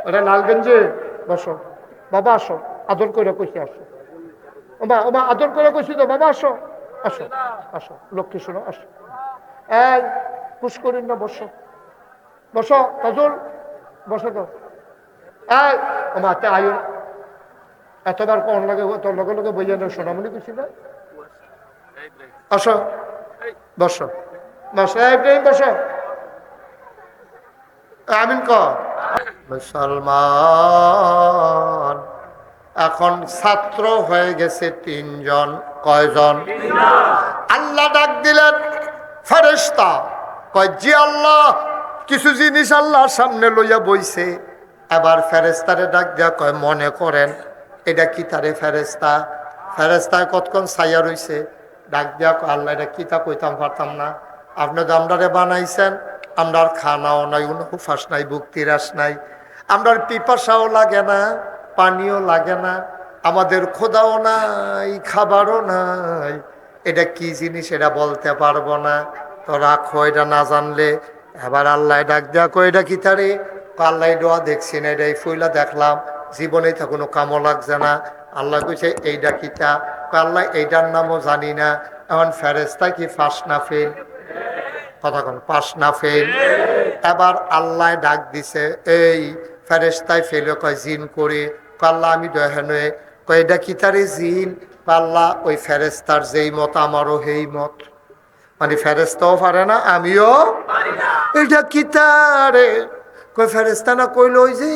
ওরা লালগঞ্জে বসো, বাবা আসো, আদর করে কইছি আসো, ওমা ওমা আদর করে কইছি তো, বাবা আসো আসো আসো, লক্ষ্মী শোনো আসো, এই পুশ করিন না, বসো বসো, তাজুল বসো তো, এই ওমা তে আয়ু এতবার কোন লাগে, তোর লগে লগে বইয়া না সোনামণি কইছি না, আসো বসো বসো, ইব্রাহিম বসো, আমিন কর। মুসলমান এখন ছাত্র হয়ে গেছে 3 জন। কয়জন? আল্লাহ ডাক দিলেন ফেরেশতা, কয় জি আল্লাহ, কিছু জিনিস আল্লাহর সামনে লইয়া বইছে। এবার ফেরেশতারে ডাক দিয়া কয় মনে করেন এটা কি তারে? ফেরেশতা ফেরেশতায় কতক্ষণ ছাইয়া রইছে, ডাক দিয়া কয় আল্লাহ এটা কিতা কইতাম পারতাম না, আপনি তো আমরারে বানাইছেন, আমরার খানাও নাই, উনহুফাস নাই, বুক্তিরাস নাই, আমরার পিপাসাও লাগে না, পানিও লাগে না, আমাদের খোদাও নাই, খাবারও নাই, এটা কি জিনিস এটা বলতে পারবো না, তো রাখো এটা না জানলে। এবার আল্লাহ ডাক দেয়া কয় এটা কি তারে? আল্লাহ দোয়া দেখছি না, এটা এই ফুইলা দেখলাম, জীবনে তো কোনো কামও লাগছে না। আল্লাহ কইছে এইটা কিতা? আল্লাহ এইটার নামও জানি না। এখন ফেরেশতা কি ফাঁস না ফেল? কথা কোন পাস না ফেল? এবার আল্লাহ ডাক দিছে, এই ফেরেশতায় ফেলে কয় জিন করে, আল্লাহ আমি দয়ানে কয় এটা কি তারে? জিন। আল্লাহ ওই ফেরেশতার যেই মত আমারও সেই মত, মানে ফেরেশতাও পারে না, আমিও এটা কি তারে? কয় ফেরেশতা না কইল ওই যে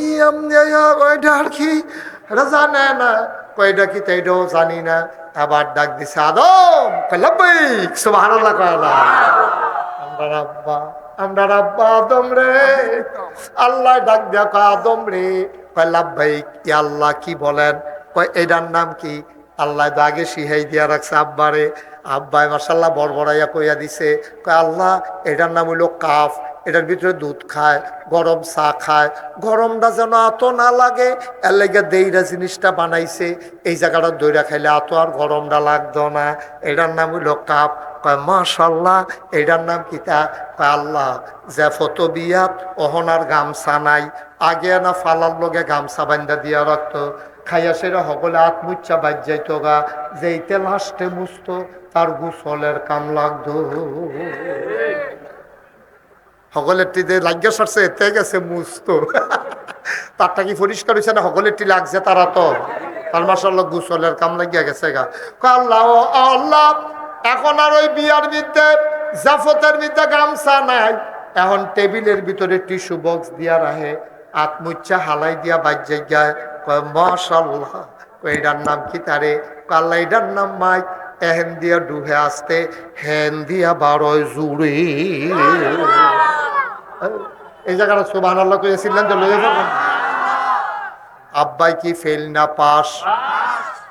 ওইটা আর কি, এটা জানে না, কয়টা কি তাইটাও জানি না। আবার ডাক দিছে আদম, কয় লাব্বাইক, সুবহানাল্লাহ কয় আল্লাহ, আমরা রাব্বা আদম রে। আল্লাহ ডাক দিয়া কয় আদম রে, কয় লাব্বাইক ইয়া আল্লাহ, কি বলেন? কয় এটার নাম কি? আল্লাহ তো আগে শিহাই দিয়া রাখছে আব্বারে, আব্বাই মাশাআল্লাহ বড়বড়াইয়া কইয়া দিছে, কয় আল্লাহ এটার নাম হইল কাফ, এটার ভিতরে দুধ খায়, গরম চা খায়, গরমটা যেন এত না লাগে এর লেগে দেইরা জিনিসটা বানাইছে, এই জায়গাটা দইরা খাইলে এত আর গরমটা লাগতো না, এটার নাম হইল কাপ। কয় মাশাআল্লাহ, এটার নাম কিতা? কয় আল্লাহ যে ফটো বিয়াত অহনার গামছা নাই, আগে না ফালার লগে গামছা বান্ধা দিয়া রাখতো, খাইয়া সেরা সকলে হাত মুচ্ছা বাজ যাইতো গা, যেইতে লাস্টে মুছতো তার গোসলের কাম লাগতো। সকলের টি লাগিয়ে সারছে এতে গেছে মুছতো, তারটা কি পরিষ্কার হয়েছে না? সকলের টি লাগছে তারা তো, তার মাশাআল্লাহ গোসলের কাম লাগিয়া গেছে গা। আল্লাহ আল্লাহ, এখন আর ওই বিয়ার ভিতরে জাফতের ভিতরে গামছা নাই, এখন টেবিলের ভিতরে টিস্যু বক্স দিয়া রাখে, আত্মুচ্ছা হালাই দিয়া বাজ্যে গায়। কয় মাশাআল্লাহ, কয় এটার নাম কি তারে? আল্লাহ এটার নাম মাইক, এহেন দিয়া ডুবে আসতে, হেন দিয়া বারোয় জুড়ে। এই জায়গাটা সুবহানাল্লাহ কইছিলেন যে লয়ে যাবেন। আব্বাই কি ফেল না পাস?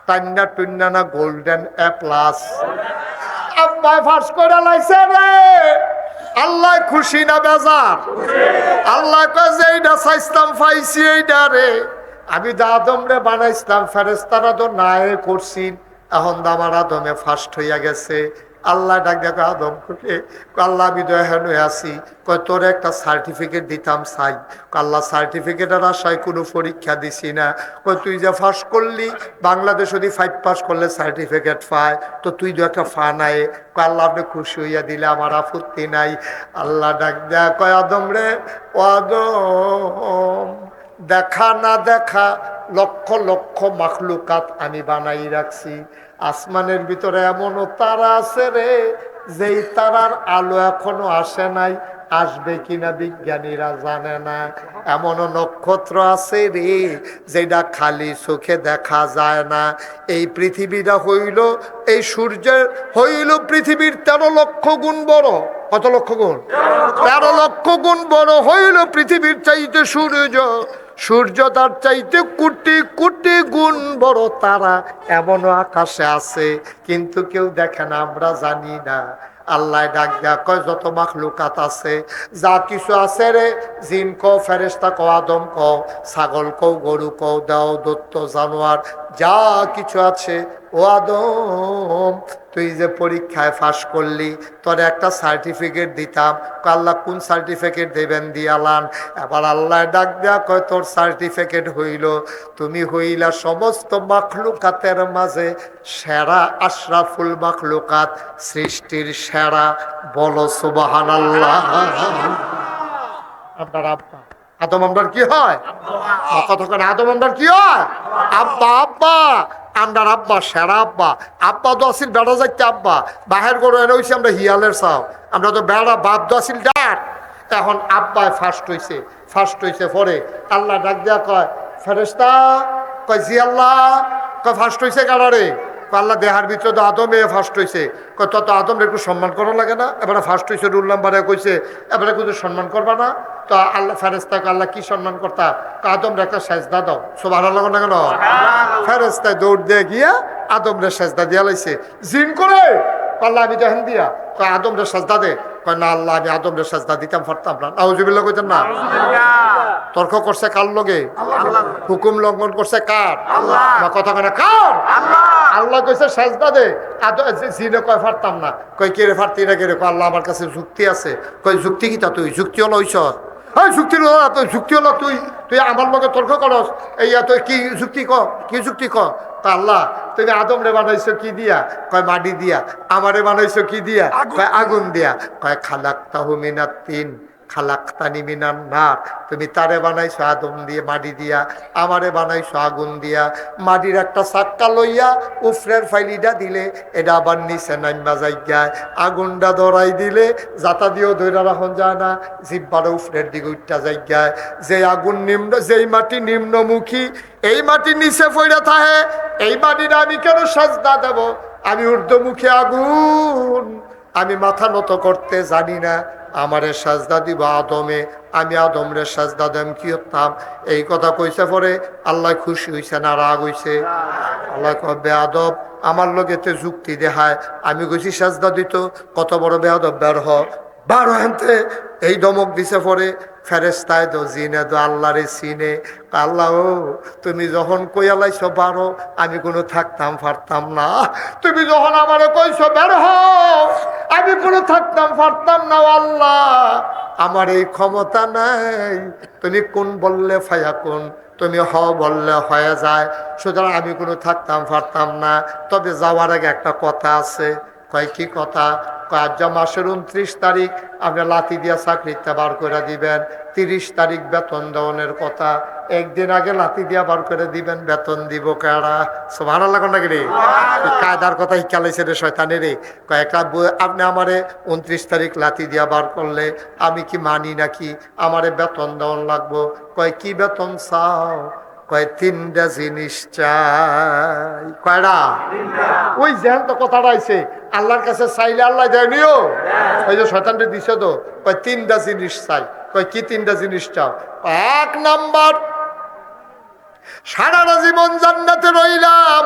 টান্না টুন্না না গোল্ডেন এ প্লাস? আব্বাই ফাঁস করে লাইছে রে। আল্লাহ খুশি না বেজার? আল্লাহ কয় যে এইটা চাইতাম পাইছি, এইটা রে আমি আদম রে বানাইছিলাম, ফেরেশতারা তো নাই করছি, এখন আমার আদমে ফার্স্ট হইয়া গেছে। আল্লাহ ডাক দেখো আদম করে, আল্লাহ আমি দয়ান হয়ে আছি, কয় তোর একটা সার্টিফিকেট দিতাম চাই। আল্লাহ সার্টিফিকেটের আশায় কোনো পরীক্ষা দিছি না, কয় তুই যে ফার্স্ট করলি, বাংলাদেশ যদি 5 পাস করলে সার্টিফিকেট পায়, তো তুই তো একটা ফা নাই। আল্লাহ আপনি খুশি হইয়া দিলে আমার আপত্তি নাই। আল্লাহ ডাক দেয়া কয় আদম রে, ও আদম, দেখা না দেখা লক্ষ লক্ষ মাখলুকাত আমি বানাই রাখছি। আসমানের ভিতরে এমনও তারা আছে রে, যেই তারার আলো এখনো আসে নাই, আসবে কিনা বিজ্ঞানীরা জানে না। এমনও নক্ষত্র আছে রে, যেটা খালি চোখে দেখা যায় না। এই পৃথিবীটা হইল, এই সূর্যের হইল পৃথিবীর 13 লক্ষ গুণ বড়। কত লক্ষ গুণ? 13 লক্ষ গুণ বড় হইল পৃথিবীর চাইতে সূর্য। সূর্য তার চাইতে কোটি কোটি গুণ বড় তারা এমনও আকাশে আছে, কিন্তু কেউ দেখে না, আমরা জানি না। আল্লাহ ডাক দেয়া কয় যত মাখলুকাত আছে, যা কিছু আছে রে, জিন কও, ফেরেশতা কও, আদম কও, ছাগল কও, গরু কও, দেও দত্ত জানোয়ার, যা কিছু আছে ও আদম, তুই যে পরীক্ষায় পাস করলি, তোর একটা সার্টিফিকেট দিতাম। আল্লাহ কোন সার্টিফিকেট দেবেন? দিয়ালান। এবার আল্লাহ ডাক দেয়া কয়, তোর সার্টিফিকেট হইল তুমি হইলা সমস্ত মাখলুকাতের মাঝে সেরা, আশরাফুল মাখলুকাত, সৃষ্টির সেরা। বলো সুবহানাল্লাহ। আপনার আব্বা আদম আমরার কি হয়? কতক্ষণ আদম আমরার কি হয়? আব্বা। আব্বা আমরার আব্বা সেরা আব্বা। আব্বা তো আসিল বেড়া যাইতে আব্বা, বাহের গরু এনে হয়েছি আমরা হিয়ালের চাও। আমরা তো বেড়া বাপ তো আসিল ডাক। এখন আব্বায় ফার্স্ট হয়েছে পরে আল্লাহ ডাক দেয়া কয়, ফেরেশতা। কয় জি আল্লাহ। কয় ফার্স্ট হয়েছে কারারে? আল্লাহ দেহার ভিতরে তো আদমে ফার্স্ট হয়েছে। কয় তত আদমরে একটু সম্মান করা লাগে না? এবারে ফার্স্ট হয়েছে, রুল নাম্বারে কইছে, এবারে কিন্তু সম্মান করবা না? তো আল্লাহ ফেরেশতাকে আল্লাহ কি সম্মান করতা? আদমরে একটা সেজদা দাও। সুবহানাল্লাহ না কেন? ফেরেশতায় দৌড় দিয়ে গিয়া আদমরে সেজদা দিয়া লাইছে। জিন করে আল্লাহ আমি দেখেন দিয়া কয় আদমরে সেজদা দে। কয় না আল্লাহ, আমি আদমরে সেজদা দিতাম পারতাম না। নাউজুবিল্লাহ কইতেন না? তর্ক করছে কার লগে? হুকুম লঙ্ঘন করছে কার? কথা কেন কার? আল্লাহ কইছে সেজদা দে। জিনে কয় পারতাম না। কয় কে রে পারতি না? কে রে? আল্লাহ আমার কাছে যুক্তি আছে। কয় যুক্তি কি? তা তুই যুক্তি হলো হইছ? যুক্তি হলো তুই আমার লগে তর্ক করস। এই তুই কি যুক্তি ক? কি যুক্তি ক? তা আল্লাহ তুমি আদম রে বানাইছো কি দিয়া? কয় মাটি দিয়া। আমারে বানাইছো কি দিয়া? কয় আগুন দিয়া। কয় খালাকতাহু মিনাত তিন খালাকতানি মিনান নার। তুমি তারে বানাইছো আদম দিয়ে, মাটি দিয়া। আমারে বানাইছো আগুন দিয়া। মাটির একটা চাক্কা লইয়া উফরের ফাইলিটা দিলে এটা আবার নিচে নাইমা যাইগায়। আগুনটা ধরাই দিলে যাতা দিয়েও ধৈরা রাখন যায় না, জিব্বারে উফরের দিকে উঠটা যাইগায়। যে আগুন নিম্ন, যেই মাটি নিম্নমুখী, এই মাটি নিচে পড়ে থাকে। এই মাটিটা আমি কেন সাজদা দেব? আমি ঊর্ধ্বমুখী আগুন, আমি মাথা নত করতে জানি না। আমারে সাজদা দিব আদমে, আমি আদমরে সাজদা দেম কি হতাম? এই কথা কইছে পরে আল্লাহ খুশি হইছে না রাগ হইছে? আল্লাহ কয় বেয়াদব, আমার লগেতে যুক্তি দেখায়। আমি কইছি সাজদা দিত, কত বড় বেয়াদব, বের হ বারো হেনতে। এই ধমক দিছে পরে ফেরেশতায় দো জিনে দো আল্লাহরে চিনে। আল্লাহ ও তুমি যখন কইয়া লাইছো বারো, আমি কোনো থাকতাম পারতাম না। তুমি যখন আমারে কইছো বের হও, আমি কোনো থাকতাম পারতাম না। আল্লাহ আমার এই ক্ষমতা নাই। তুমি কোন বললে ফায়াকুন, তুমি হ বললে হয়ে যায়। সুতরাং আমি কোনো থাকতাম পারতাম না। তবে যাওয়ার আগে একটা কথা আছে। কয় কি কথা? আজ মাসের 29 তারিখ আপনি লাথি দিয়া চাকরিতে বার করে দিবেন। 30 তারিখ বেতন দেওয়ানের কথা। একদিন আগে লাথি দিয়া বার করে দিবেন, বেতন দিব কারা? সুবহানাল্লাহ নাকি রে? কায়দার কথা শিখালাইছে রে শয়তানে রে। কয়েকটা আপনি আমারে 29 তারিখ লাথি দিয়া বার করলে আমি কি মানি নাকি? আমারে বেতন দেওয়ান লাগবো। কয় কি বেতন চাও? কয় 3টা জিনিস চাই। কয়টা? ওই যেন তো কথাটা আইছে, আল্লাহর কাছে চাইলে আল্লাহ দেয়নিও। ওই যে শয়তানটা দিছে তো। কয় 3টা জিনিস চাই। কয় কি 3টা জিনিস চাও? 1 নাম্বার, সারাটা জীবন জান্নাতে রইলাম,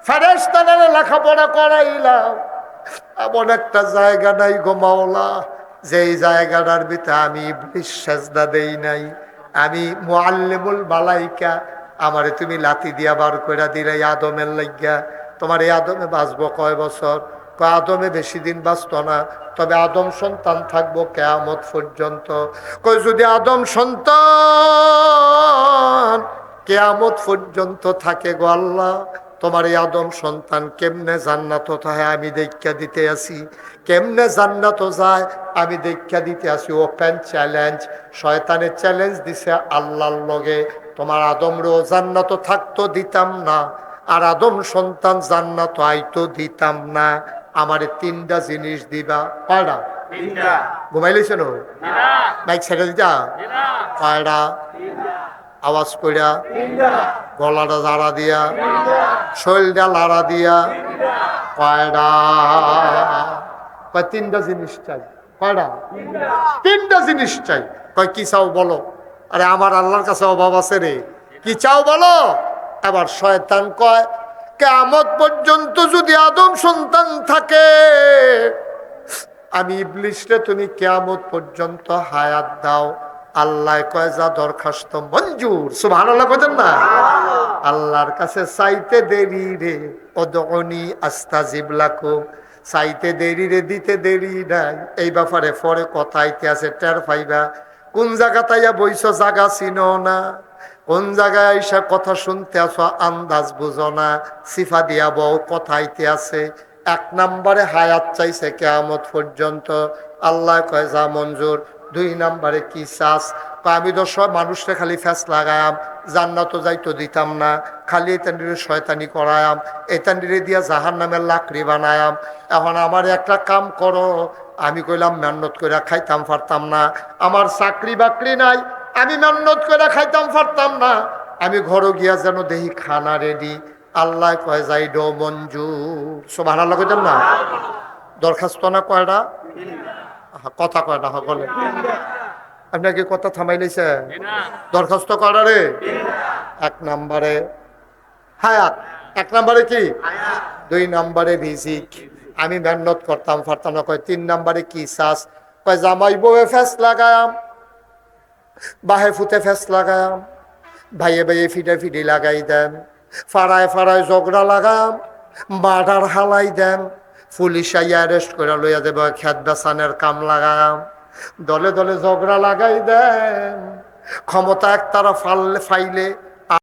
ফেরেশতাদের লেখাপড়া করাইলাম, এমন একটা জায়গা নাই গো মাওলা যেই জায়গাটার ভিতরে আমি ইবলিস সেজদা দেই নাই। আমি মুআল্লিমুল মালাইকা, আমারে তুমি লাথি দিয়া বার কইরা দিলে আদমের লাগিয়া। তোমার এই আদমে বাঁচবো কয় বছর? কয় আদমে বেশি দিন বাঁচত না, তবে আদম সন্তান থাকবো কিয়ামত পর্যন্ত। কই যদি আদম সন্তান কিয়ামত পর্যন্ত থাকে গো আল্লাহ, তোমার এই আদম সন্তান কেমনে জান্নাত হয় আমি দেখা দিতে আসি। কেমনে জান্নাত যায় আমি দেখা দিতে আসি। Open challenge. শয়তানের চ্যালেঞ্জ দিছে আল্লাহর লগে। তোমার আদমরেও জান্নাত থাকতো দিতাম না, আর আদম সন্তান জান্নাত আইতো দিতাম না। আমারে 3টা জিনিস দিবা। কয়টা? ঘুমাইলেছ না? মাইক ছেড়ে দিতা? কয়টা? আওয়াজ কইরা, গলাটা জাড়া দিয়া, শরীরটা লাড়া দিয়া। কয়টা? কয় 3টা জিনিস চাই। কয়টা? 3টা জিনিস চাই। কয় কি চাও বলো? আরে আমার আল্লাহর কাছে অভাব আছে রে, কি চাও বলো? এবার শয়তান কয় কিয়ামত পর্যন্ত যদি আদম সন্তান থাকে, আমি ইবলিসরে তুমি কিয়ামত পর্যন্ত হায়াত দাও। আল্লাহ কয় যা দরখাস্ত মঞ্জুর। সুবহানাল্লাহ কইতেন না? আল্লাহর কাছে চাইতে দেরি রে, উদউনি আস্তাজিব লাকুম, চাইতে দেরি রে, দিতে দেরি নাই। এই ব্যাপারে পরে কথা আইতে আছে, টের পাইবা। কোন জায়গা তাইয়া বইছ জায়গা চিনো না, কোন জায়গায় আইসা কথা শুনতে আছো আন্দাজ বুঝো না, সিফা দিয়া বউ কথা আইতে আছে। 1 নম্বরে হায়াত চাইছে কিয়ামত পর্যন্ত, আল্লাহ কয় যা মঞ্জুর। 2 নম্বরে কি চাস? আমি তো সব মানুষকে খালি ফ্যাস লাগায়াম, জান্নাত যাইতো দিতাম না, খালি এতান্ডিরে শয়তানি করায়াম, এতান্ডিরে দিয়া জাহান নামের লাকড়ি বানায়াম। এখন আমার একটা কাম করো। আমি কইলাম মেহনত করে খাইতাম পারতাম না, আমার চাকরি বাকরি নাই, আমি মেহনত করে খাইতাম পারতাম না, আমি ঘরে গিয়া যেন দেখি খানা রেডি। আল্লাহ কয় যাই ডো মঞ্জুর। সুবহানাল্লাহ কইতাম না? দরখাস্ত না কয়টা? কথা কয়টা বলে? আপনাকে কথা থামাই লাইছে? দরখাস্ত কয়টা রে? 1 নম্বরে হায়াত। 1 নম্বরে কি? 2 নম্বরে ভিজিক, আমি মেহনত করতাম পারতাম না। কয় 3 নম্বরে কি চাস? কয় জামাই বউয়ে ফেস লাগায়াম, বাহে ফুতে ফেস লাগায়াম, ভাইয়ে ভাইয়ে ফিডে ফিডি লাগাই দেন, ফাড়ায় ফাড়ায় ঝগড়া লাগাম, মার্ডার হালাই দেন, পুলিশ আইয়া অ্যারেস্ট করে লইয়া দেব, খেত বেচানের কাম লাগাম, দলে দলে ঝগড়া লাগাই দেন, ক্ষমতা একতারা ফাইলে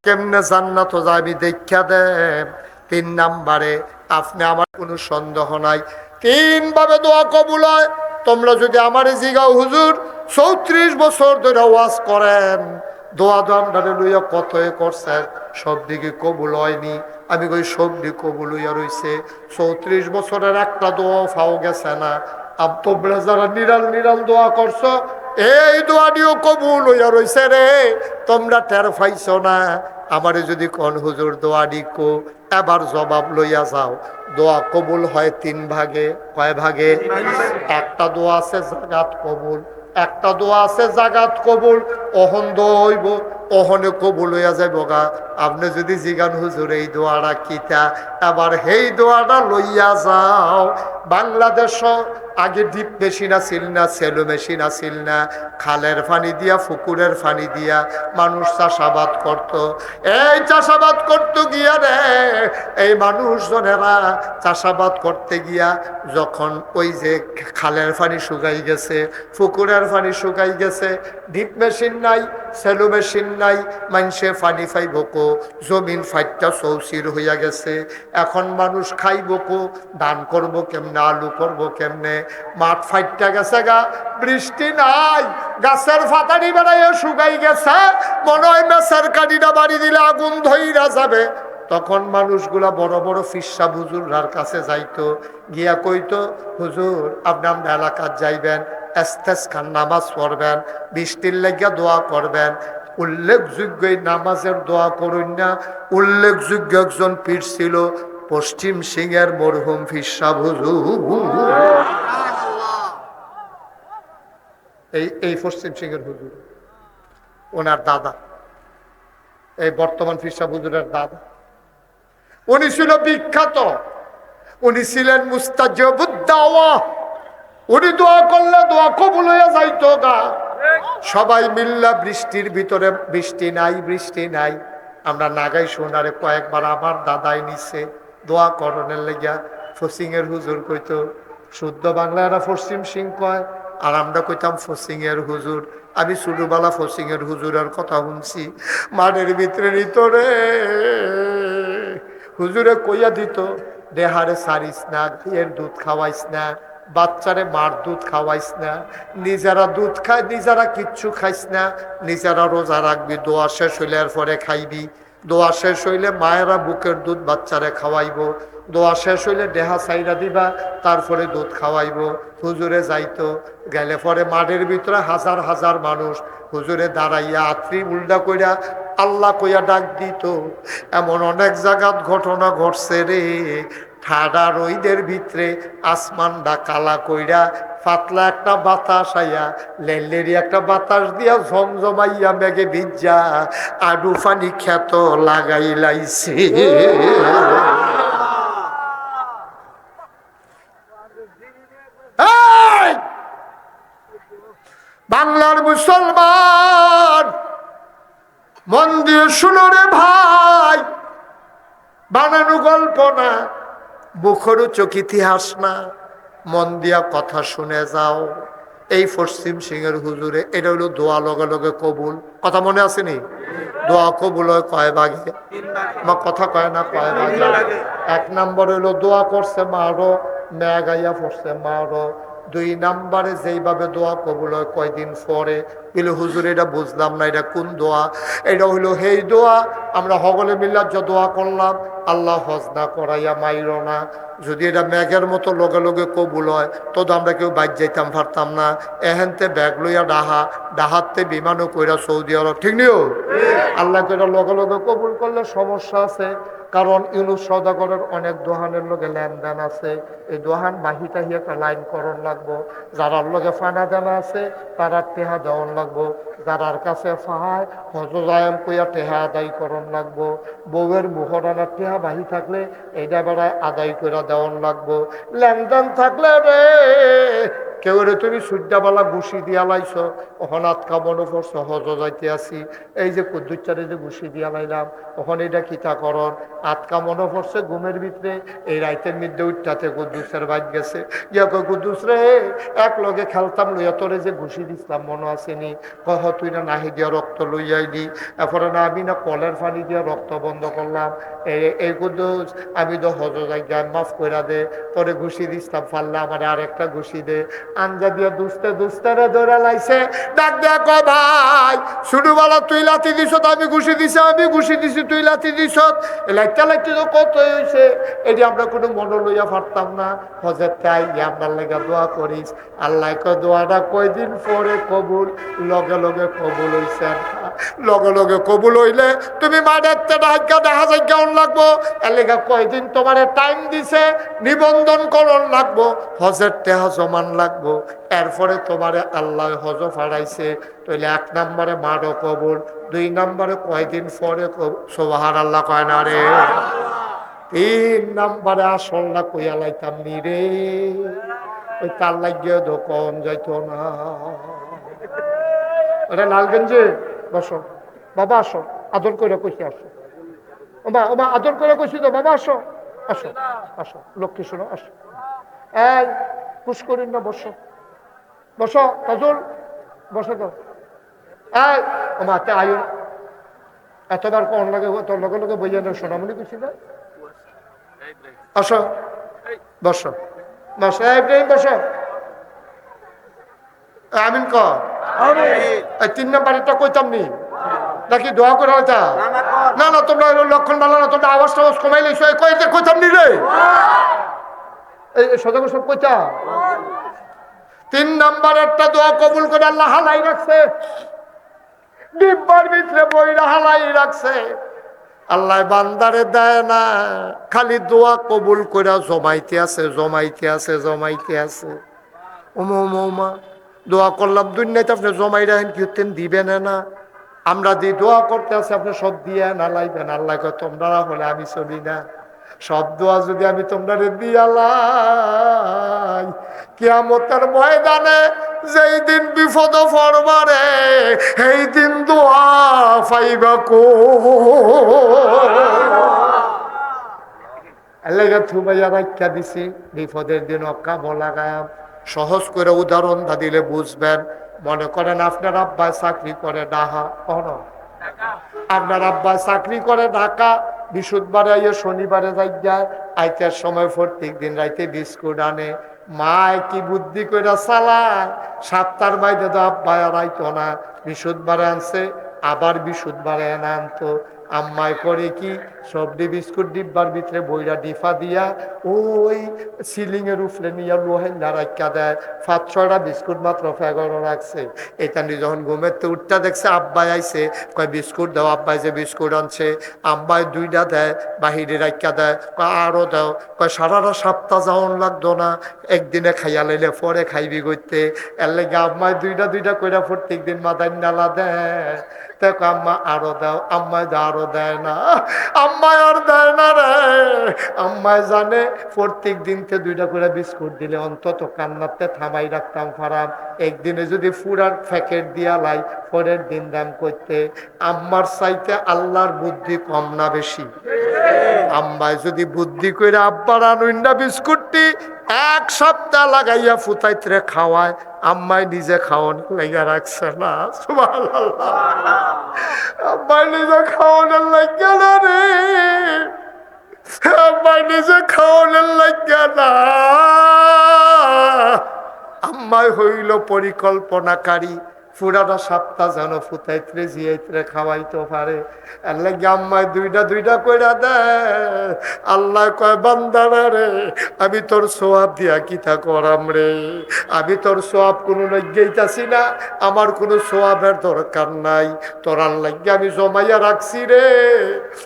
কেমনে জান্নাত যাবি দেখা দেন। 3 নম্বরে আপনি, আমার কোনো সন্দেহ নাই 3 ভাবে দোয়া কবুল হয়। তোমরা যদি আমার জিগাও হুজুর 34 বছর ধরে ওয়াজ করেন, দোয়া দান্ডারে লইয়া কতই করছেন, সব দিকে কবুল হয়নি। আমি কই সব দিকে কবুল হইয়া রইছে, 34 বছরের একটা দোয়া ফাও গেছে না। তোমরা যারা নিরাল নিরাল দোয়া করছো, এই দোয়াটিও কবুল হইয়া রইছে রে, তোমরা টের পাইছ না। আমারে যদি কোন হুজুর দোয়াটি কো, এবার জবাব লইয়া যাও। দোয়া কবুল হয় 3 ভাগে। কয় ভাগে? একটা দোয়া আছে জাগাত কবুল, একটা দোয়া আছে জাগাত কবুল, অহন দইব, অহনে কবুল হইয়া যাইব গা। আপনি যদি জিগান হুজুর এই দোয়াটা কিতা, এবার সেই দোয়াটা লইয়া যাও। বাংলাদেশ আগে ডিপ মেশিন আসিল না, সেলো মেশিন আসিল না, খালের পানি দিয়া পুকুরের পানি দিয়া মানুষ চাষাবাদ করত। এই চাষাবাদ করতে গিয়া রে, এই মানুষজনেরা চাষাবাদ করতে গিয়া যখন ওই যে খালের পানি শুকাই গেছে, পুকুরের পানি শুকাই গেছে, ডিপ মেশিন নাই, সেলো মেশিন নাই, মানুষে পানি পাইব কো, জমিন ফাইটটা চৌচির হইয়া গেছে। এখন মানুষ খাইব কো, ধান করব কেমনে, আলু করব কেমনে, মাঠ ফাইটটা গেছে গা, বৃষ্টি নাই, গাছের ফাতাড়ি বেড়াইয়া শুকাই গেছে, মনে হয় মেসের কাঠিটা বাড়ি দিলে আগুন ধইরা যাবে। তখন মানুষগুলা বড় বড় ফিরসা হুজুরার কাছে যাইতো, গিয়া কইতো হুজুর আপনি আপনার এলাকার যাইবেন, ইস্তেসকার নামাজ পড়বেন, বৃষ্টির লাগিয়া দোয়া করবেন। উল্লেখযোগ্য এই নামাজের দোয়া করুন না, উল্লেখযোগ্য একজন পীর ছিল পশ্চিম সিংহের মরহুম ফিরসা হুজুর। এই পশ্চিম সিংহের হুজুর, ওনার দাদা, এই বর্তমান ফিরসা হুজুরের দাদা, উনি ছিল বিখ্যাত, উনি ছিলেন মুস্তাজাবুদ দাওয়া। উনি দোয়া করলে দোয়া কবুল হইয়া যাইতো গা। সবাই মিল্লা বৃষ্টির ভিতরে, বৃষ্টি নাই বৃষ্টি নাই, আমরা নাগাই শোনারে কয়েকবার আমার দাদাই নিছে দোয়া করণের লেগিয়া। ফসিংয়ের হুজুর কইতো, শুদ্ধ বাংলারা পশ্চিম সিং কয়, আর আমরা কইতাম ফসিংয়ের হুজুর। আমি ছোটবেলা ফসিংয়ের হুজুরের কথা শুনছি, মাঠের ভিতরে নিতরে হুজুরে কইয়া দিত, দেহারে সারিস না, এর দুধ খাওয়াইস না, বাচ্চারে মার দুধ খাওয়াইস না, নিজেরা দুধ খায়, নিজেরা কিচ্ছু খাইস না, নিজেরা রোজা রাখবি, দোয়া শেষ হইলে এরপরে খাইবি, দোয়া শেষ হইলে মায়েরা বুকের দুধ বাচ্চারে খাওয়াইব, দোয়া শেষ হইলে দেহা সাইরা দিবা, তারপরে দুধ খাওয়াইব। হুজুরে যাইতো, গেলে পরে মাঠের ভিতরে হাজার হাজার মানুষ হুজুরে দাঁড়াইয়া আত্রি উল্টা কইরা আল্লাহ কইয়া ডাক দিত। এমন অনেক জায়গাত ঘটনা ঘটছে রে, ঠাডা রইদের ভিতরে আসমানটা কালা কইরা পাতলা একটা বাতাস আইয়া, লেলেরি একটা বাতাস দিয়া ঝমঝমাইয়া মেঘে ভিজা আডু ফানি খ্যাত লাগাই লাইছে। বাংলার মুসলমান মন দিয়ে শুনো রে ভাই, বানানো গল্প না, মুখরোচক ইতিহাস না, মন দিয়া কথা শুনে যাও। এই পশ্চিম সিংহের হুজুরে এটা হলো দোয়া লগে লগে কবুল। কথা মনে আসেনি? দোয়া কবুল হয় কয় ভাগে? আমার কথা কয় না, কয় ভাগে? 1 নম্বর হলো দোয়া করছে মারো, মেয়া গাইয়া পড়ছে মারো। 2 নম্বরে যেইভাবে দোয়া কবুল হয় কয়দিন পরে বলে হুজুর এটা বুঝলাম না, এটা কোন দোয়া? এটা হইলো সেই দোয়া আমরা সকলে মিল্লা যে দোয়া করলাম, আল্লাহ হজ না করাইয়া মাইরো না। যদি এটা মেঘের মতো লগে লগে কবুল হয় তো আমরা কেউ বাইর যাইতাম পারতাম না। এহেনতে ব্যাগ লইয়া ডাহাতে বিমানও কইরা সৌদি আরব, ঠিক নিও? আল্লাহ কইরা লগে লগে কবুল করলে সমস্যা আছে, কারণ ইউনুস সওদাগরের অনেক দোহানের লগে লেনদেন আছে। এই দোহান বাহি টাহি একটা লাইন করণ লাগবো। যারার লগে ফানা জানা আছে তারা টেহা দেওয়ান লাগবো, যারার কাছে ফাহায় হজযায়াম কইয়া টেহা আদায় করণ লাগবো। বউয়ের মুহরানার টেহা বাহি থাকলে এইটা বেড়ায় আদায় কইরা দেওয়ান লাগবো। লেনদেন থাকলে রে কেউ রে তুমি সূর্যাবালা ঘুষি দিয়া লাইছ, ওখানে আটকা মনে পড়ছে হজ যাইতে আসি, এই যে কুদ্দুচারে যে ঘুষি দিয়া লাইলাম ওখানে এটা কিতা করন, আটকা মনে পড়ছে ঘুমের ভিতরে, এই রাইতের মধ্যে উঠটাতে কুদ্দুসের বাইক গেছে, ইয়া কয় কুদ্দুস রে এক লগে খেলতাম লইয়া তোরে যে ঘুষি দিছিলাম মনে আসেনি? কহ তুই না নাহি দিয়া রক্ত লইয়াইলি, এরপরে না আমি না কলের পানি দিয়া রক্ত বন্ধ করলাম। এই কুদ্দুস আমি তো হজ যাই মাফ কইরা দে, তোরে ঘুষি দিছিলাম পারলে আমার আর একটা ঘুষি দে। আঞ্জা দিয়া দুস্তে দুস্তারে ধরে লাইছে, ডাক দেয়া কয় ভাই শুরুবেলা তুই লাথি দিছ, আমি ঘুষি দিছি, আমি ঘুষি দিছি তুই লাথি দিছ, লাইটা লাইতে তো কত হয়েছে, এটি আমরা কোনো মনে লইয়া পারতাম না। হজের তাই আপনার লেগে দোয়া করিস, আল্লাহ কয় দোয়াটা কয়দিন পরে কবুল, লগে লগে কবুল হইছে। লগে লগে কবুল হইলে তুমি মাঠের ডাকা দেখা যায় কেমন লাগবো, এর লেগে কয়দিন তোমার টাইম দিছে, নিবন্ধন করণ লাগবো, হজের টেহা জমান লাগবো, এরপরে তোমারে আল্লাহ হজ ফাড়াইছে। তাহলে 1 নম্বরে মারো কবুল, 2 নম্বরে কয়দিন পরে সুবহানাল্লাহ কয় না রে, 3 নম্বরে আসল না কইয়া লাইতাম নি রে, ওই তার লাগিয়ে দোকান যাইতো না। ওটা লালগঞ্জে বসো বাবা, আসো আদর করে কইছি, আসো ওমা ওমা আদর করে কইছি তো বাবা, আসো আসো আসো লক্ষ্মী শোনো, আসো এই পুশ করিন না, বসো বসো কাজল বসো তো, এই ওমা তে আয়ো এতবার কোন লাগে তোর লগে লগে বইয়া না সোনামণি কইছি না, আসো বসো বসো ইব্রাহিম বসো, আমিন ক 3 নম্বরটা কইতাম নি নাকি দোয়া করে হইতা? না না তোমরা লক্ষণ ভালো না, তোমরা আওয়াজ টাওয়াজ কমাই লইছো, কইতাম নি রে, এই সজাগ সব কইতা। 3 নম্বরেরটা দোয়া কবুল করে আল্লাহ হালাই রাখছে, ডিব্বার ভিতরে বইরা হালাই রাখছে। আল্লাহ বান্দারে দেয় না, খালি দোয়া কবুল করে জমাইতে আছে জমাইতে আছে জমাইতে আছে। ওমা দোয়া করলাম দুনিয়াতে আপনি জমাই রাখেন, কি হতেন দিবেন না, আমরা যে দোয়া করতে আছি আপনি সব দিয়ে না লাইবেন। আল্লাহ কয় তোমরা হলে আমি চলি না, সব দোয়া যদি আমি তোমরা দিয়া লাই, কিয়ামতের ময়দানে যেই দিন বিপদ পড়বারে সেই দিন দোয়া পাইবা কো। আল্লাহ থুবাইয়া রাখা দিছি, বিপদের দিন অক্কা বলা গায়াম। সহজ করে উদাহরণ দা দিলে বুঝবেন। মনে করেন আপনার আব্বা চাকরি করে ঢাকা, আপনার আব্বা চাকরি করে ঢাকা, বৃহস্পতিবারে আইয়ে শনিবারে যাই যায়, আইতার সময় প্রত্যেক দিন রাইতে বিস্কুট আনে। মায় কি বুদ্ধি করে চালায়, 7টার বাইরে তো আব্বা আর আইতো না, বৃহস্পতিবারে আনছে আবার বৃহস্পতিবারে এনে আনতো। আম্মায় করে কি সবজি বিস্কুট ডিব্বার ভিতরে বইরা ডিফা দিয়া ওই সিলিং এর উপরে নিয়ে লোহেলা রাখা দেয়, 5-6টা বিস্কুট মাত্র ফেগরও রাখছে। এটা নিয়ে যখন ঘুমের তো উঠটা দেখছে আব্বাই আইছে, কয় বিস্কুট দাও, আব্বাই যে বিস্কুট আনছে, আব্বাই 2টা দেয় বাহিরে রাখা দেয়, কয় আরো দাও, কয় সারাটা সপ্তাহ যাওয়ান লাগতো না, একদিনে খাইয়া লাইলে পরে খাইবি করতে, এর লেগে আম্মাই 2টা কইরা প্রত্যেক দিন মাদার নালা দেয়। দেখো আম্মা আরো দাও, আম্মায় আরো দেয় না, আম্মায় আর দেয় না রে। আম্মায় জানে প্রত্যেক দিনকে 2টা করে বিস্কুট দিলে অন্তত কান্নাতে থামাই রাখতাম ফারাম। একদিনে যদি ফুরার প্যাকেট দিয়া লাই, পরের দিন দাম করতে। আম্মার চাইতে আল্লাহর বুদ্ধি কম না বেশি? আম্মায় যদি বুদ্ধি করে আব্বার আনুইন্ডা বিস্কুটটি 1 সপ্তাহ লাগাইয়া ফুটাইতে খাওয়ায়, আম্মাই নিজে খাওয়ান লাইগা রাখছে না। সুবহানাল্লাহ, আম্মাই নিজে খাওয়ানোর লাগিয়া না রে, আম্মাই নিজে খাওয়ানোর লাগিয়া না। আম্মাই হইল পরিকল্পনাকারী, পুরাটা সপ্তাহ যেন ফুটাইতে জিয়াইতে খাওয়াইতে পারে। এর লাগে আম্মায় 2টা কইরা দেয়। আল্লাহ কয় বান্দারা রে, আমি তোর সোয়াব দিয়া কিতা করাম রে, আমি তোর সোয়াব কোনো লজ্ঞাইতাছি না, আমার কোনো সোয়াবের দরকার নাই, তোর আল্লাহকে আমি জমাইয়া রাখছি রে।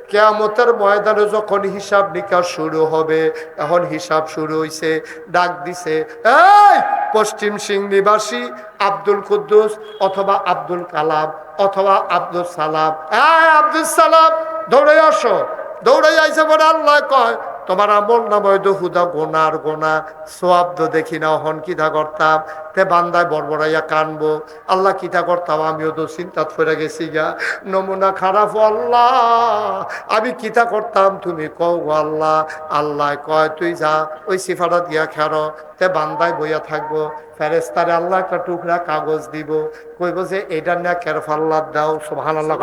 কিয়ামতের ময়দানে যখন হিসাব নিকাশ শুরু হবে, এখন হিসাব শুরু হইছে। ডাক দিছে, এই পশ্চিম সিং নিবাসী আব্দুল কুদ্দুস অথবা আব্দুল কালাম অথবা আব্দুল সালাম, আব্দুল সালাম দৌড়ে আসো। দৌড়ে আইসে বলে আল্লাহ কয়, তোমার আমল নাময় তো হুদা গোনার গোনা, সোয়াব তো দেখি না, হন কিতা করতাম। তে বান্দায় বড়বড়াইয়া কানবো, আল্লাহ কিতা করতাম, আমিও তো চিন্তাত ফিরে গেছি গা, নমুনা খারাপ আল্লাহ, আমি কিতা করতাম তুমি কও গো আল্লাহ। আল্লাহ কয়, তুই যা ওই সিফাটা দিয়া খেরো। তে বান্দায় বইয়া থাকবো, ফেরেস্তারে আল্লাহ একটা টুকরা কাগজ দিব, কইব যে এটা না কের ফাল্লার দাও। সুবহানাল্লাহ,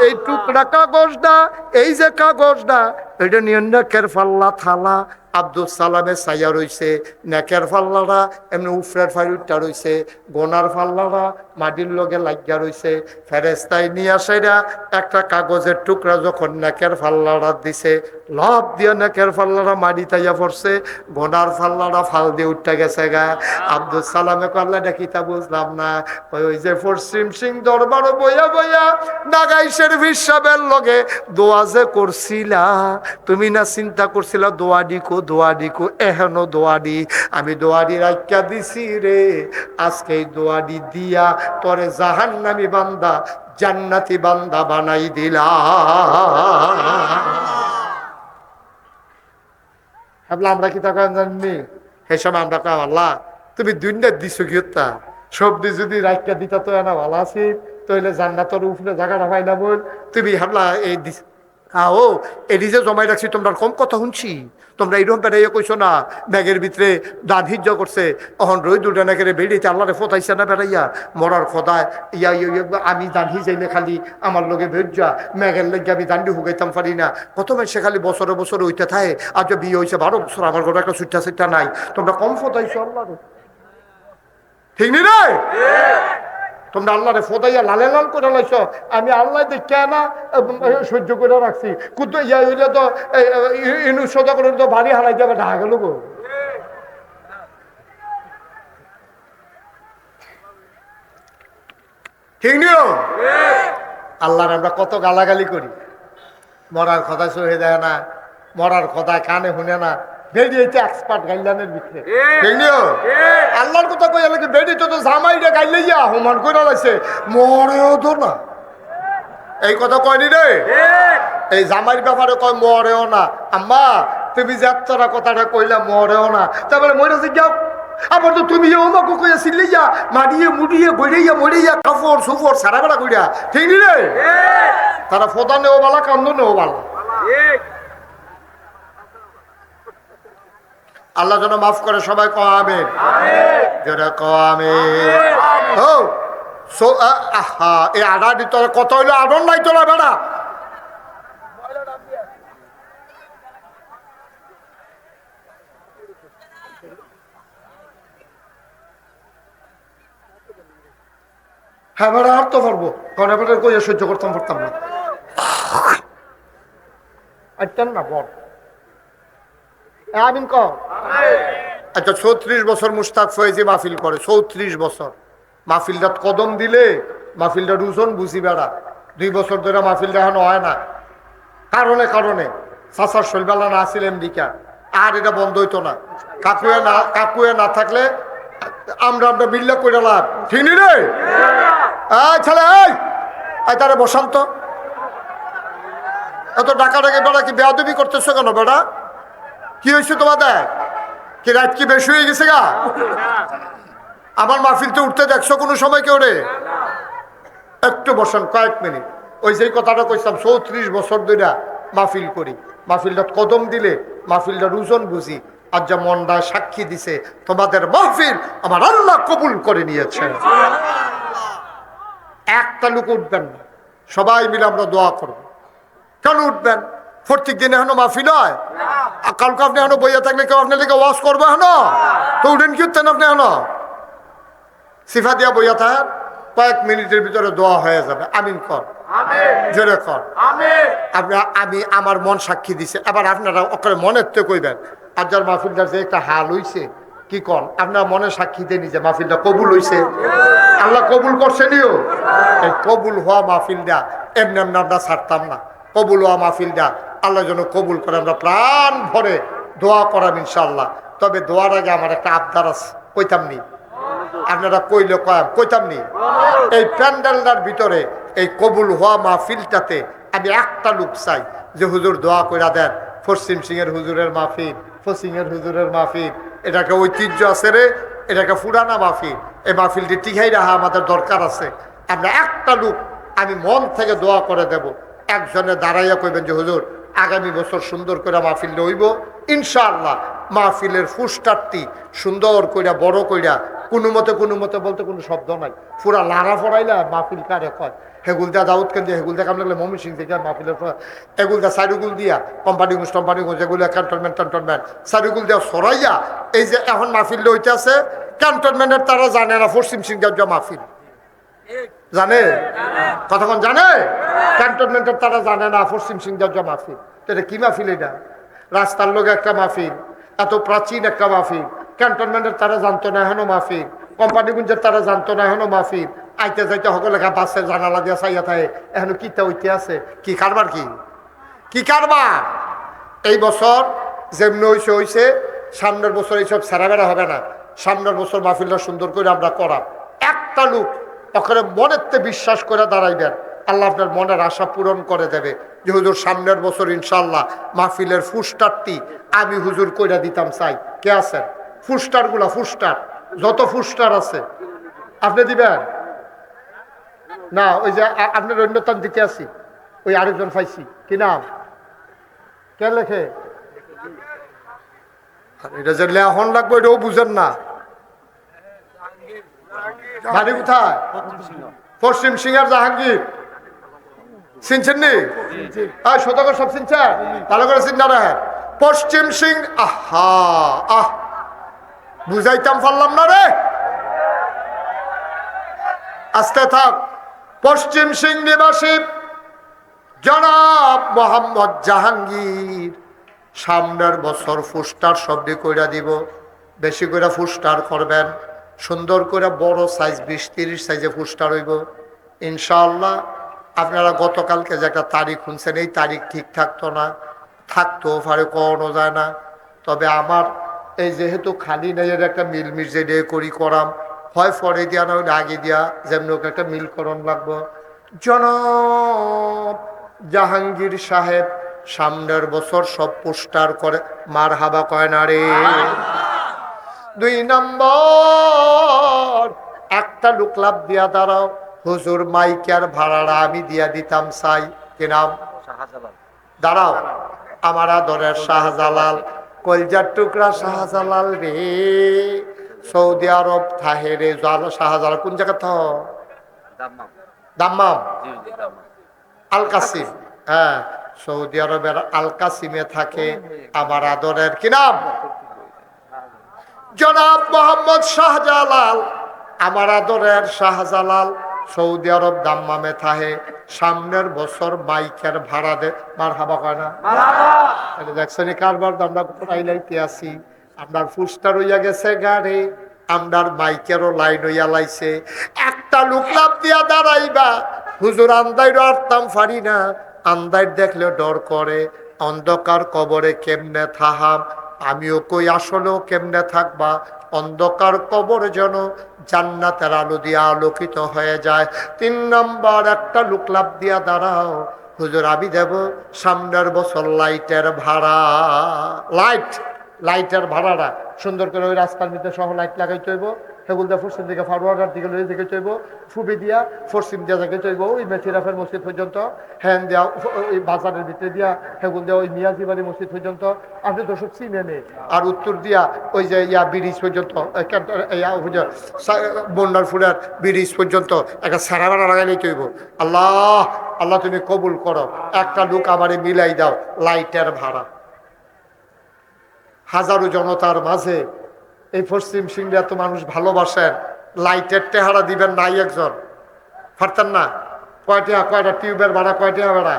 এই টুকরা কাগজটা, এই যে কাগজটা, এটা নিয়ে নেকের ফাল্লা থালা। আব্দুল সালামের ছায়া রয়েছে, নেকের ফাল্লারা এমনি উফরের ফাইলটা রয়েছে, গোনার ফাল্লারা মাটির লগে লাগিয়া রয়েছে। ফেরেস্তায় নিয়ে আসাইরা একটা কাগজের টুকরা যখন নেকের ফাল্লারা দিছে, লব দিয়ে নেকের ফাল্লারা মাটি তাইয়া পড়ছে, গোনার ফাল্লারা ফাল দিয়ে উঠতে গেছে গা। আব্দুল সালামে করলে এটা কিতা বুঝলাম না, ওই যে পশ্চিম সিং দরবারও বইয়া বইয়া নাগাইশের হিসাবের লগে দোয়া যে করছিলা, তুমি না চিন্তা করছিলা দোয়াডি কো দোয়াডি কো, এহেনো দোয়াডি, আমি দোয়াডি রাখিয়া দিছি রে। আজকে এই দোয়াডি দিয়া তোরে জাহান্নামী বান্দা জান্নাতি বান্দা বানাই দিলা। ভাবলাম আমরা কি টাকা জানি, সেই সময় আমরা কাম আল্লাহ তুমি 2টা দিছো কি হত্যা, সবজি যদি রাখিয়া দিতা তো না ভালো আছি, তাহলে জান্নাতের উপরে জায়গাটা পাই না বল, তুমি ভাবলা এই দিস ও এটি যে জমাই রাখছি, তোমরা কম কথা শুনছি, তোমরা এইরকম বেড়াইয়া কইছো না ব্যাগের ভিতরে দান হিজ্জ করছে, অহন রই দুটা নাকেরে বেড়িতে আল্লাহরে ফতাইছে না বেড়াইয়া মরার ফদায় ইয়া আমি দান হিজাইলে খালি আমার লগে ভেজা ম্যাগের লেগে আমি দান্ডি হুগাইতাম পারি না, কত সে খালি বছরে বছরে ওইটা থাকে, আজ বিয়ে হয়েছে 12 বছর, আমার ঘরে একটা সুইটা সুইটা নাই, তোমরা কম ফতাইছো আল্লাহরে, ঠিক নি রে? তোমরা আল্লাহরে ফদাইয়া লালে লাল করে লাইছ, আমি আল্লাহ দেখে না সহ্য করে রাখছি, কিন্তু ইয়া হইলে তো ইনু সোজা করে তো বাড়ি হারাই যাবে, ঢাকা গেল গো। ঠিক নিও, আল্লাহর আমরা কত গালাগালি করি, মরার কথা সহে দেয় না, মরার কথা কানে শুনে না, বেরিয়েছে এক্সপার্ট গাইলানের ভিতরে, ঠিক নিও। আল্লাহর কথা কই লাগে বেরিয়েছে তো জামাইটা গাইলে যা হোমান করে লাগছে, মরেও তো না, এই কথা কয়নি রে, এই জামাইর ব্যাপারে কয় মরেও না। আম্মা তুমি যে এতটা কথাটা কইলা মরেও না, তারপরে মরেছে যাও, আবার তো তুমি আমাকে কইয়া সিলিয়া মারিয়ে মুড়িয়ে গড়িয়া মরিয়া কাপড় সুপড় সারা বেড়া কইরা, ঠিক নি রে? তারা ফোদা নেও বালা, কান্দ নেও বালা। আল্লাহ যেন মাফ করে, সবাই কও আমিন, যেটা কও আমিন। ও সো আহা এই আডা দিত কত হইলো, আডন নাই তোলা বেড়া, হ্যাঁ বেড়া আর তো পারবো, কারণ এবারে কইয়া সহ্য করতাম পারতাম না, আইতেন না বল আমিন কও। আচ্ছা 34 বছর মুশতাক ফয়েজি মাহফিল করে, 34 বছর মাহফিলটা কদম দিলে মাহফিলটা রুজন বুঝি বেড়া, 2 বছর ধরে মাহফিলটা এখন হয় না, কারণে কারণে চাচার শৈলবেলা না আসিল এমডিকা, আর এটা বন্ধ হইতো না, কাকুয়ে না থাকলে আমরা মিল্লা করে লাভ, ঠিক নি রে? ছেলে তারে বসান্ত এত ডাকাডাকি বেড়া কি বেয়াদবি করতেছো কেন বেড়া? কি হয়েছে তোমাদের? কি রাত কি বেশি হয়ে গেছে গা? আমার মাহফিলতে উঠতে দেখছো কোনো সময় কেউ রে? একটু বসেন কয়েক মিনিট। ওই যে কথাটা কইতাম 34 বছর ধরে মাহফিল করি, মাহফিলটা কদম দিলে মাহফিলটার ওজন বুঝি। আর যা মনটা সাক্ষী দিছে তোমাদের মাহফিল আমার আল্লাহ কবুল করে নিয়েছেন। একটা লোক উঠবেন না, সবাই মিলে আমরা দোয়া করব। কেন উঠবেন? প্রত্যেক দিন এখনো মাহফিল হয়, কালকে আপনি এখনো বইয়া থাকলে কেউ আপনার লিখে ওয়াজ করবে এখনো, তো উঠেন কি উঠতেন আপনি এখনো? সিফা দিয়া বইয়া থাক, কয়েক মিনিটের ভিতরে দোয়া হয়ে যাবে। আমিন কর, জোরে কর। আমি আমার মন সাক্ষী দিছে। এবার আপনারা ওকে মনের তো কইবেন, আর যার মাহফিলটার যে একটা হাল হইছে কি কন, আপনার মনে সাক্ষী দিয়ে নিজে মাহফিলটা কবুল হইছে, আল্লাহ কবুল করছেনিও। এই কবুল হওয়া মাহফিলটা এমনি এমনি আমরা ছাড়তাম না। কবুল হওয়া মাহফিলটা আল্লাহ যেন কবুল করে, আমরা প্রাণ ভরে দোয়া করাম ইনশাল্লাহ। তবে দোয়ার আগে আমার একটা আবদার আছে, কইতাম নি? আপনারা কইলে কইতাম নি? এই প্যান্ডেলটার ভিতরে এই কবুল হওয়া মাহফিলটাতে আমি একটা লোক চাই যে হুজুর দোয়া কইরা দেন। পশ্চিম সিংহের হুজুরের মাহফিল, ফসিংহের হুজুরের মাহফিল, এটাকে ঐতিহ্য আছে রে, এটাকে ফুরানা মাহফিল। এই মাহফিলটি টিকাই রাখা আমাদের দরকার আছে। আমরা একটা লোক আমি মন থেকে দোয়া করে দেব। একজনে দাঁড়াইয়া কইবেন যে হুজুর আগামী বছর সুন্দর করে মাহফিল হইব ইনশাআল্লাহ। মাহফিলের ফুস্টারটি সুন্দর কইরা বড় কইরা কোনো মতে বলতে কোনো শব্দ নাই, পুরা লাড়া ফড়াইলা মাহফিল কারে কয়। হেগুলদা দাউদ কেন দিয়ে হেগুলদা কাম লাগলে মমি সিং থেকে মাহফিলের এগুলদা সাইডুগুল দিয়া কোম্পানিগঞ্জ যেগুলো ক্যান্টনমেন্ট সাইডুগুল দিয়া সরাইয়া এই যে এখন মাহফিল হইতে আছে ক্যান্টনমেন্টের তারা জানে না পশ্চিম সিংহের যে মাহফিল জানে, কতক্ষণ জানে? ক্যান্টনমেন্টের তারা জানে না পশ্চিম সিংহের যে মাহফিল। এটা কি মাহফিল? এটা রাস্তার লোক একটা মাহফিল, এত প্রাচীন একটা মাহফিল। ক্যান্টনমেন্টের তারা জানতো না এখনো মাহফিল, কোম্পানিগঞ্জের তারা জানতো না এখনো মাহফিল। আইতে যাইতে সকলে বাসের জানালা দিয়া চাইয়া থাকে এখনো কিতা হইতে আছে। কি কারবার? কি কারবার? এই বছর যেমনি হইছে সামনের বছর এইসব সেরাবেরা হবে না। সামনের বছর মাহফিলটা সুন্দর করে আমরা করা। একটা লোক ওখানে মনেরতে বিশ্বাস করে দাঁড়াইবেন, আল্লাহ আপনার মনের আশা পূরণ করে দেবে যে হুজুর সামনের বছর ইনশাল্লাহ মাহফিলের ফুস্টারটি আমি হুজুর কইরা দিতাম চাই। কে আছেন? ফুস্টারগুলা, ফুস্টার যত ফুস্টার আছে আপনি দিবেন না? ওই যে আপনার অন্যতম দিতে আছি, ওই আরেকজন পাইছি, কি নাম? কে লেখে? এটা যে লেখন লাগবে এটাও বুঝেন না। বাড়ি কোথায়? পশ্চিম সিংহের জাহাঙ্গীর। চিনছেন নি? শতকর সব চিনছেন? ভালো করে চিন্তা রাখেন। পশ্চিম সিং, বুঝাইতাম পারলাম না রে, আস্তে থাক। পশ্চিম সিং নিবাসী জনাব মোহাম্মদ জাহাঙ্গীর সামনের বছর ফুস্টার শব্দে কইরা দিব। বেশি করে ফুস্টার করবেন, সুন্দর করে বড় সাইজ 20-30 সাইজে ফুস্টার হইব ইনশাআল্লাহ। আপনারা গতকালকে যে একটা তারিখ শুনছেন, এই তারিখ ঠিক থাকতো না, থাকতেও পারে, কখনো যায় না। তবে আমার এই যেহেতু খালি নেই, এর একটা মিল মির্জে দিয়ে করাম, হয় পরে দিয়া না হলে আগে দিয়া, যেমন ওকে একটা মিলকরণ লাগবো। জনাব জাহাঙ্গীর সাহেব সামনের বছর সব পোস্টার করে মার হাবা কয় না রে। 2 নম্বর একটা লোক লাভ দিয়া দাঁড়াও, হুজুর মাইকের ভাড়াটা আমি দিয়া দিতাম চাই। কি নাম? দাঁড়াও। আমার আদরের শাহজালাল, কলজার টুকরা শাহজালাল রে, সৌদি আরব থাহে রে। শাহজালাল কোন জায়গা থ? দাম্মাম, আল কাসিম। হ্যাঁ, সৌদি আরবের আল কাসিমে থাকে আমার আদরের কি নাম? জনাব মোহাম্মদ শাহজালাল, আমার আদরের শাহজালাল সৌদি আরব দাম্মামে থাহে। সামনের বছর মাইকের ভাড়া দে মার হাবা কয় না? দেখছেন কারবার আমরা লাইতে আছি। আপনার ফুস্টার হইয়া গেছে গাড়ি, আমরার মাইকেরও লাইন হইয়া লাইছে। একটা লোক লাভ দিয়া দাঁড়াইবা, হুজুর আন্দাইরও আরতাম পারি না, আন্দাইর দেখলে ডর করে, অন্ধকার কবরে কেমনে থাহাম। আমিও কই আসলেও কেমনে থাকবা, অন্ধকার কবর যেন জান্নাতের আলো দিয়ে আলোকিত হয়ে যায়। 3 নাম্বার, একটা লোক লাফ দিয়া দাঁড়াও, হুজুর আমি দেব সামনের বছর লাইটের ভাড়া। লাইটের ভাড়াটা সুন্দর করে ওই রাস্তার মধ্যে সহ লাইট লাগাইতে হইব। সেগুলো দিয়ে পশ্চিম দিকে ফারুয়ার দিকে লই দিকে চইব, ফুবি দিয়া পশ্চিম দিয়া যাকে চইব ওই মেথিরাফের মসজিদ পর্যন্ত, হ্যান দিয়া ওই বাজারের ভিতরে দিয়া সেগুলো দিয়া ওই মিয়াজিবাড়ি মসজিদ পর্যন্ত, আপনি তো সব চিনে নেই। আর উত্তর দিয়া ওই যে ইয়া ব্রিজ পর্যন্ত, বন্যারপুরের ব্রিজ পর্যন্ত একটা সারা বেড়া লাগাই লইতে হইব। আল্লাহ আল্লাহ তুমি কবুল করো, একটা লোক আমারে মিলাই দাও লাইটের ভাড়া। হাজারো জনতার মাঝে এই পশ্চিম সিংহে এত মানুষ ভালোবাসেন, লাইটের টেহারা দিবেন নাই একজন পারতেন না? কয়টা টিউবের ভাড়া, কয়টা ভাড়া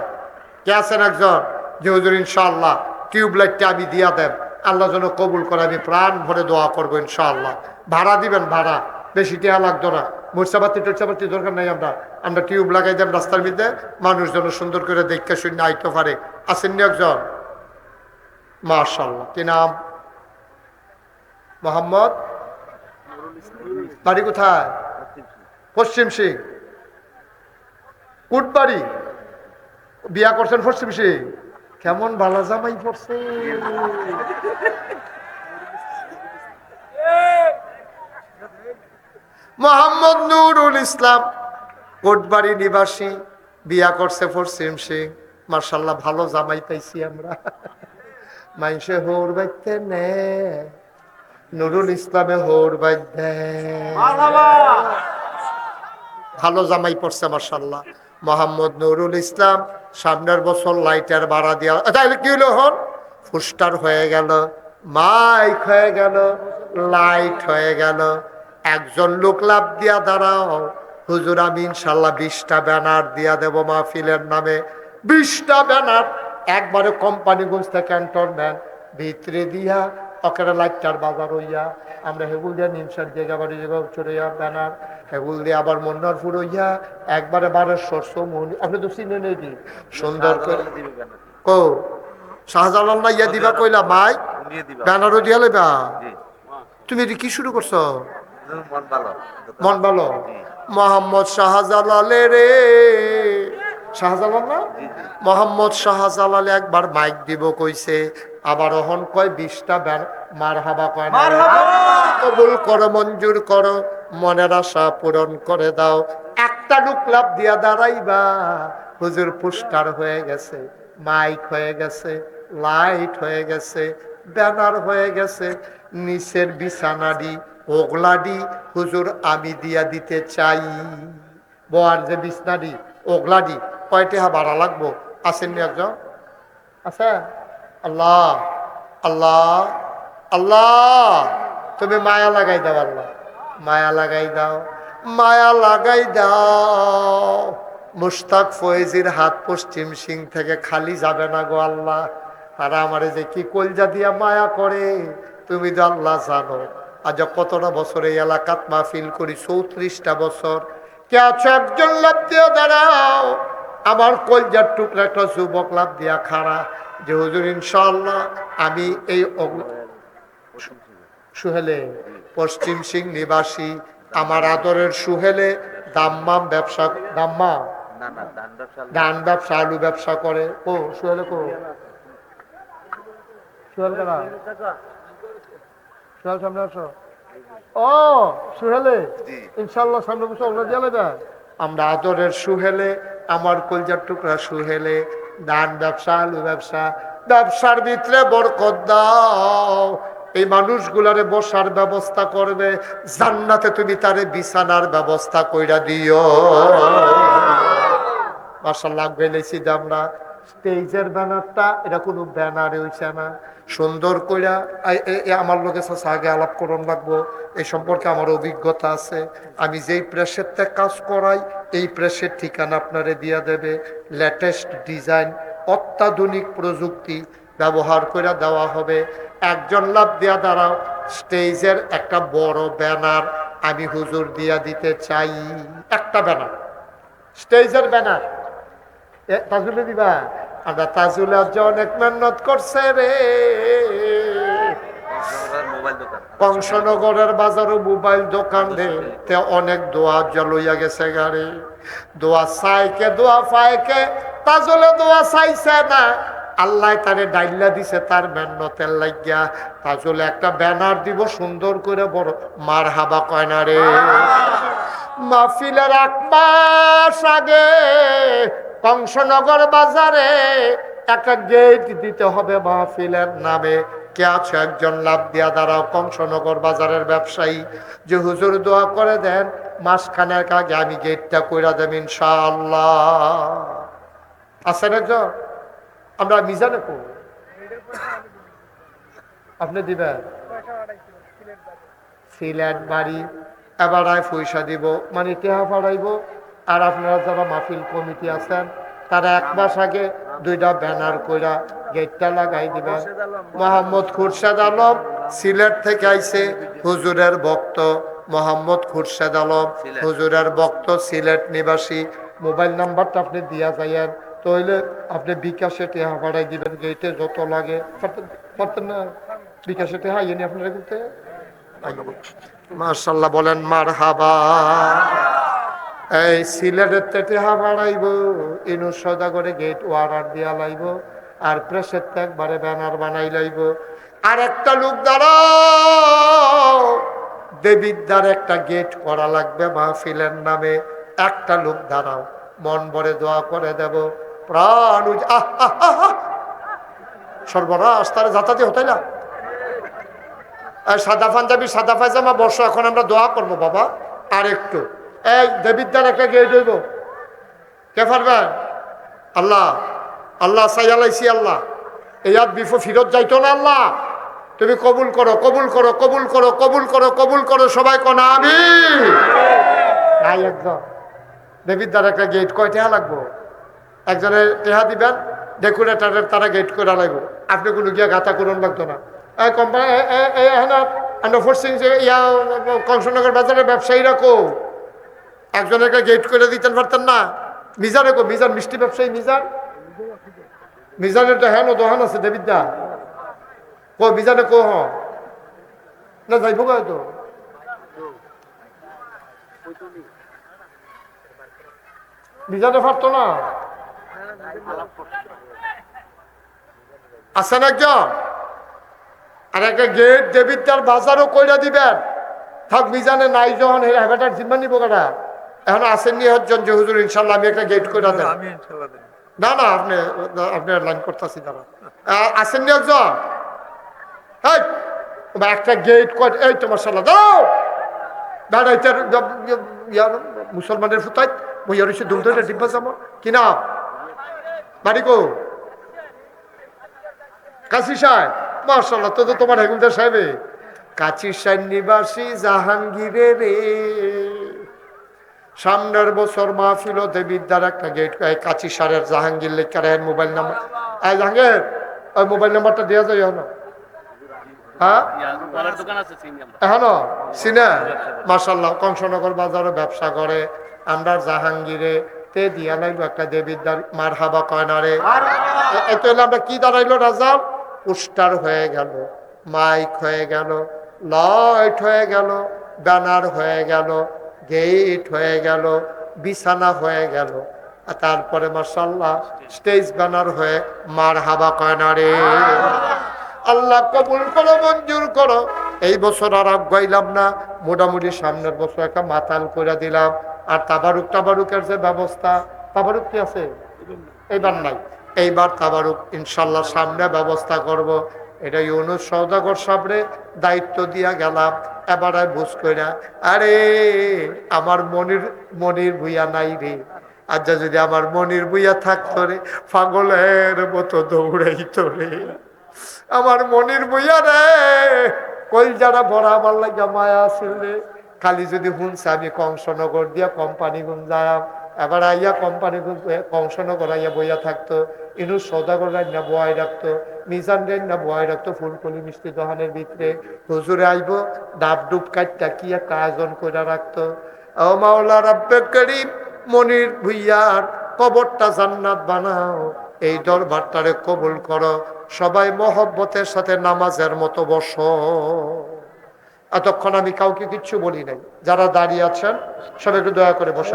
কে আছেন একজন যে হুজুর ইনশাআল্লাহ টিউব লাইটটা আমি দিয়া দেন, আল্লাহ যেন কবুল করে, আমি প্রাণ ভরে দোয়া করবো ইনশাআল্লাহ। ভাড়া দিবেন, ভাড়া বেশি টেহা লাগতো না, মরচাপাতি টরচাপাতি দরকার নাই, আমরা টিউব লাগাই দেন রাস্তার মধ্যে, মানুষ যেন সুন্দর করে দেখতে শুনে আইতে পারে। আসেননি একজন? মাশাআল্লাহ। কি নাম? মোহাম্মদ। বাড়ি কোথায়? পশ্চিম সিং। কুটবাড়ি। বিয়া করছেন পশ্চিম সিং? কেমন ভালো জামাই পড়ছে। মোহাম্মদ নুরুল ইসলাম, কোটবাড়ি নিবাসী, বিয়া করছে পশ্চিম সিং। মাশাআল্লাহ, ভালো জামাই পাইছি আমরা। মাইসে হোর বাইতে নে, নুরুল ইসলামে হোর বাইতে, ভালো জামাই পড়ছে মাশাআল্লাহ। মোহাম্মদ নুরুল ইসলাম সামনের বছর লাইটের ভাড়া দিয়া, তাহলে কি হলো? হন পোস্টার হয়ে গেল, মাইক হয়ে গেল, লাইট হয়ে গেল। একজন লোক লাভ দিয়া দাঁড়াও, হুজুর আমি ইনশাল্লাহ 20টা ব্যানার দিয়া দেব মাহফিলের নামে। 20টা ব্যানার একবারে কোম্পানিগঞ্জ থেকে ক্যান্টনমেন্ট ভিতরে দিয়া অকেরা লাইটটার বাজার হইয়া, আমরা হেগুল দিয়া নিমসার জায়গা বাড়ি জায়গা চড়িয়া ব্যানার, হেগুল দিয়ে আবার মন্নারপুর হইয়া একবারে 1200 সমুন, আপনি তো চিনে নেই সুন্দর করে কো শাহজালাল না ইয়া দিবা কইলা মাই ব্যানারও দিয়া লইবা। তুমি এটি কি শুরু করছো? মন ভালো। মোহাম্মদ শাহজালালে রে, শাহজালাল না, মোহাম্মদ শাহজালাল একবার মাইক দিব কইছে, আবার অহন কয় 20টা মারহাবা কয় না, কবুল করো, মঞ্জুর করো, মনের আশা পূরণ করে দাও। একটা লোক লাভ দিয়া দাঁড়াইবা, হুজুর পোস্টার হয়ে গেছে, মাইক হয়ে গেছে, লাইট হয়ে গেছে, ব্যানার হয়ে গেছে, নিচের বিছানাডি ওগলাডি হুজুর আমি দিয়া দিতে চাই। বোয়ার যে বিছনাডি ওগলাডি কয়টা ভাড়া লাগবো? আসেননি একজন? আচ্ছা, আল্লাহ আল্লাহ আল্লাহ, তুমি মায়া লাগাই দাও, আল্লাহ মায়া লাগাই দাও, মায়া লাগাই দাও। মুশতাক ফয়েজির হাত পশ্চিম সিং থেকে খালি যাবে না গো আল্লাহ। তারা আমারে যে কি কলজা দিয়া মায়া করে তুমি তো আল্লাহ জানো। আজ কতটা বছর এই এলাকাত মাহফিল করি, 34টা বছর। কে আছো একজন লাভ দিয়ে দাঁড়াও, আমার কলজার টুকরা একটা যুবক লাভ দিয়া খাড়া যে হুজুর ইনশাআল্লাহ আমি এই সুহেলে পশ্চিম সিং নিবাসী, আমার আদরের সুহেলে দাম্মাম ব্যবসা, দাম্মাম ধান ব্যবসা, আলু ব্যবসা করে। ও সুহেলে কো সুহেল কারা? সুহেল সামনে আসো। ও সুহেলে ইনশাআল্লাহ সামনে বসে ওগুলো দিয়ে নেবে। আমরা আদরের সুহেলে, আমার কলজার টুকরা সুহেলে, ধান ব্যবসা, আলু ব্যবসা, ব্যবসার ভিতরে বরকত দাও। এই মানুষগুলারে বসার ব্যবস্থা করবে, জান্নাতে তুমি তারে বিছানার ব্যবস্থা কইরা দিও। মাশাআল্লাহ গেলেছি যে আমরা স্টেজের ব্যানারটা, এটা কোনো ব্যানারে হইছে না, সুন্দর কইরা আমার লোকের সাথে আগে আলাপ করন লাগবো, এই সম্পর্কে আমার অভিজ্ঞতা আছে। আমি যেই প্রেসের থেকে কাজ করাই এই প্রেসের ঠিকানা আপনারে দিয়া দেবে। লেটেস্ট ডিজাইন, অত্যাধুনিক প্রযুক্তি ব্যবহার করে দেওয়া হবে। একজন লাভ দিয়া দাঁড়াও, স্টেজের একটা বড় ব্যানার আমি হুজুর দিয়া দিতে চাই। একটা ব্যানার, স্টেজের ব্যানার তাজুলে দিবা। আমরা তাজুলে অনেক মেহনত করছে রে, কংসনগরের বাজারও মোবাইল দোকান তে অনেক দোয়া লইয়া গেছে গাড়ি দোয়া চাইকে দোয়া পাইকে তাজলে দোয়া চাইছে না আল্লাহ তারে ডাইল্লা দিছে তার মেহনতের লাগিয়া তাজলে একটা ব্যানার দিব সুন্দর করে বড় মারহাবা কয় না রে মাহফিলের 1 মাস আগে কংসনগর বাজারে একটা গেট দিতে হবে মাহফিলের নামে কে আছে একজন লাভ দিয়া দাঁড়াও কংসনগর বাজারের ব্যবসায়ী যে হুজুর দোয়া করে দেন মাসখানেক আগে আমি গেটটা কইরা দেব ইনশাআল্লাহ আছেন একজন আমরা মিজানে কো আপনি দিবেন সিলেট বাড়ি এবার পয়সা দিব মানে টেহা ফাড়াইব আর আপনারা যারা মাহফিল কমিটি আছেন তারা 1 মাস আগে 2টা ব্যানার কইরা গেটটা লাগাই দিবেন মোহাম্মদ খুরশেদ আলম সিলেট থেকে আইছে হুজুরের ভক্ত মোহাম্মদ খুরশেদ আলম হুজুরের ভক্ত সিলেট নিবাসী মোবাইল নাম্বারটা আপনি দিয়া যাইয়েন তাহলে আপনি বিকাশে টেহা ফাড়াই দিবেন গেটে যত লাগে পারতেন না বিকাশে টেহা ইয়ে আপনারা করতে মাশাআল্লাহ বলেন মারহাবা এই সিলেটের টেহা বাড়াইব ইনু সদাগরে গেট ওয়ারার দিয়া লাইব আর প্রেসের একবারে ব্যানার বানাই লাইব আর একটা লোক দাঁড়াও দেবিদ্যার একটা গেট করা লাগবে মাহফিলের নামে একটা লোক দাঁড়াও মন ভরে দোয়া করে দেব প্রাণ সর্বনাশ তারা যাতায়াত হতাই না সাদা পাঞ্জাবি সাদা পায়জামা বর্ষ এখন আমরা দোয়া করবো বাবা আর একটু এই দেবিদ্যার একটা গেট হইব কে পারবেন আল্লাহ আল্লাহ সাইয়ালাইছি আল্লাহ ইয়াদ বিফ ফিরত যাইতো না আল্লাহ তুমি কবুল করো কবুল করো কবুল করো কবুল করো কবুল করো সবাই কোন আমি নাই একজন দেবিদ্যার একটা গেট কয় টেহা লাগবো একজনের টেহা দিবেন ডেকোরেটারের তারা গেট করে লাগবো আপনি কোনো গিয়া গাতা করুন লাগতো না কোম্পানি কংসনগর বাজারের ব্যবসায়ীরা কো একজনের গেট করে দিতেন পারতেন না মিজানে কো মিজান মিষ্টি ব্যবসায়ী মিজান মিজানের দোহান দোহান আছে দেবিদ্যা কো মিজানে কো হ না যাইব তো মিজানে পারতো না আছেন একজন আর একটা গেট দেবিদ্যার বাজারও কইরা দিবেন থাক মিজানে নাই যখন হেবাটার জিম্মা নিব কাটা এখন আসেননি হচ্ছেন যে হুজুর ইনশাল্লাহ আমি একটা গেট করে দেন না না আপনি আপনি লাইন করতেছি দাঁড়া আসেননি একজন একটা গেট কয় এই তোমার সাল্লাহ দাও দাঁড়া মুসলমানের ফুতাই বইয়ার এসে দুম ধরে ডিব্বা যাবো কি নাম বাড়ি কো কাশি সাহেব মাশাআল্লাহ তো তোমার হেগুলদার সাহেবে কাচির নিবাসী জাহাঙ্গীরে রে সামনের বছর মাহফিল দেবিদ্যার একটা গেট কাচি সারের জাহাঙ্গীর লেখার মোবাইল নাম্বার জাহাঙ্গীর ওই মোবাইল নাম্বারটা দেওয়া যায় না হ্যাঁ এখনো চিনে মাশাআল্লাহ কংসনগর বাজারে ব্যবসা করে আমরা জাহাঙ্গীরে তে দিয়া লাইলো একটা দেবিদ্যার মারহাবা কয় না রে এত আমরা কি দাঁড়াইলো রাজা পোস্টার হয়ে গেল মাইক হয়ে গেল লাইট হয়ে গেল ব্যানার হয়ে গেল গেট হয়ে গেল বিছানা হয়ে গেল আর তারপরে মাশাআল্লাহ স্টেজ ব্যানার হয়ে মারহাবা কয় না রে আল্লাহ কবুল করো মঞ্জুর করো এই বছর আর আগাইলাম না মোটামুটি সামনের বছর একটা মাতাল করে দিলাম আর তাবারুকের যে ব্যবস্থা তাবারুক কি আছে এইবার নাই এইবার তাবারুক ইনশাল্লাহ সামনে ব্যবস্থা করব এটা ইউনুস সওদাগর সাহেবরে দায়িত্ব দিয়া গেলাম এবারে বুঝ কইরা আরে আমার মনির ভুইয়া নাই রে আচ্ছা যদি আমার মনির ভুইয়া থাকতো রে পাগলের মতো দৌড়াইতো রে আমার মনির ভুইয়া রে কই যারা বড় আমার লাগা মায়া আছিল রে খালি যদি শুনছে আমি কংসনগর দিয়া কোম্পানি গুন যাম এবার আইয়া কোম্পানি কংসনগর আইয়া বইয়া থাকতো ইনুস সওদাগর রান্না বয় রাখতো মিজান রান্না বয় রাখতো ফুলকলি মিষ্টি দোকানের ভিতরে হুজুরে আইব ডাব ডুব কাটটা কি একটা আয়োজন করে রাখতো ও মাওলা রাব্বে করিম মনির ভুইয়ার কবরটা জান্নাত বানাও এই দরবারটারে কবুল করো সবাই মহব্বতের সাথে নামাজের মতো বসো এতক্ষণ আমি কাউকে কিচ্ছু বলি নাই। যারা দাঁড়িয়ে আছেন সবাই একটু দয়া করে বসে,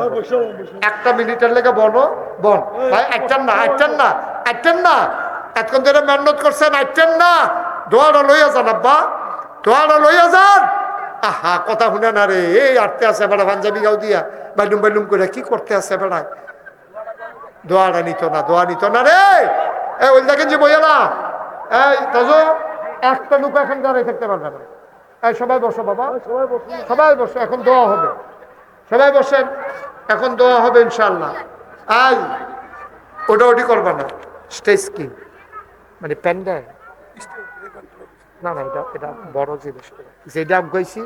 একটা মিনিটের লেগে বনো বন ভাই, আইটেন না আইটেন না আইটেন না, এতক্ষণ ধরে মেহনত করছেন, আইটেন না, দোয়াটা লইয়া যান আব্বা, দোয়াটা লইয়া যান। আহা কথা শুনে না রে, এই আটতে আছে বেড়া পাঞ্জাবি গাও দিয়া বাইলুম বাইলুম করে কি করতে আছে বেড়ায়, দোয়াটা নিত না, দোয়া নিত না রে। এই ওই দেখেন যে বইয়া না, এই তাজো একটা লোক এখন দাঁড়িয়ে থাকতে পারবে না। এই সবাই বসো বাবা, সবাই বসো, এখন দোয়া হবে, সবাই বসেন, এখন দোয়া হবে ইনশাল্লাহ। আই ওটা ওটি করবা না, স্টেজ কি মানে প্যান্ডেল না, না এটা এটা বড় জিনিস, যেটা আমি কইছি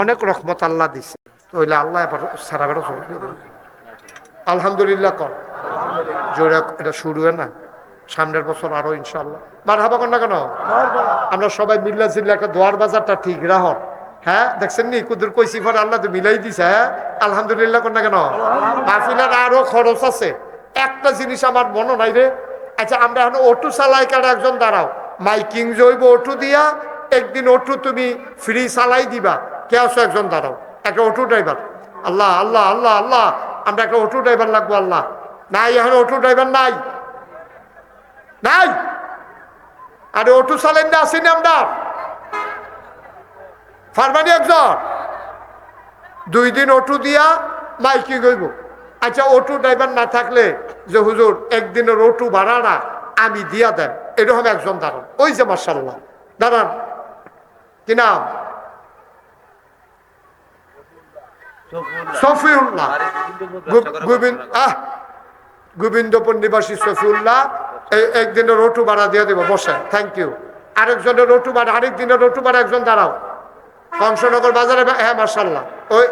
অনেক রহমত আল্লাহ দিছে, তাহলে আল্লাহ এবার সারা বেড়া চলে আলহামদুলিল্লাহ কর জোরে, এটা শুরু হয় না, সামনের বছর আরো ইনশাল্লাহ মারহাবা কর না কেন। আমরা সবাই মিল্লা জিল্লা একটা দোয়ার বাজারটা ঠিক রাহর, হ্যাঁ দেখছেন নি কুদুর কইছি পরে আল্লাহ তো মিলাই দিছে, হ্যাঁ আলহামদুলিল্লাহ কর না কেন। মাহফিলের আরো খরচ আছে, একটা জিনিস আমার মনে নাই রে। আচ্ছা আমরা এখন অটো চালাই কার একজন দাঁড়াও, মাইকিং জৈব অটো দিয়া একদিন অটো তুমি ফ্রি চালাই দিবা, কে আছো একজন দাঁড়াও, একটা অটো ড্রাইভার। আল্লাহ আল্লাহ আল্লাহ আল্লাহ, আমরা একটা অটো ড্রাইভার লাগবো। আল্লাহ নাই এখন অটো ড্রাইভার নাই, নাই, আরে অটো চালাই না আসেনি আমরা ফারমানি একজন, 2 দিন অটো দিয়া মাইকিং হইব। আচ্ছা অটো ড্রাইভার না থাকলে যে হুজুর একদিনের অটো ভাড়াটা আমি দিয়া দেন, এরকম একজন দাঁড়ান, ওই যে মার্শাল্লাহ দাঁড়ান, কি নাম, সফিউল্লাহ, গোবিন্দপুর নিবাসী সফিউল্লাহ, একদিনের অটো ভাড়া দিয়ে দেবো, বসেন, থ্যাংক ইউ। আরেকজনের অটো ভাড়া, আরেক দিনের অটো ভাড়া একজন দাঁড়াও, কংসনগর বাজারে, হ্যাঁ মার্শাল্লাহ, ওই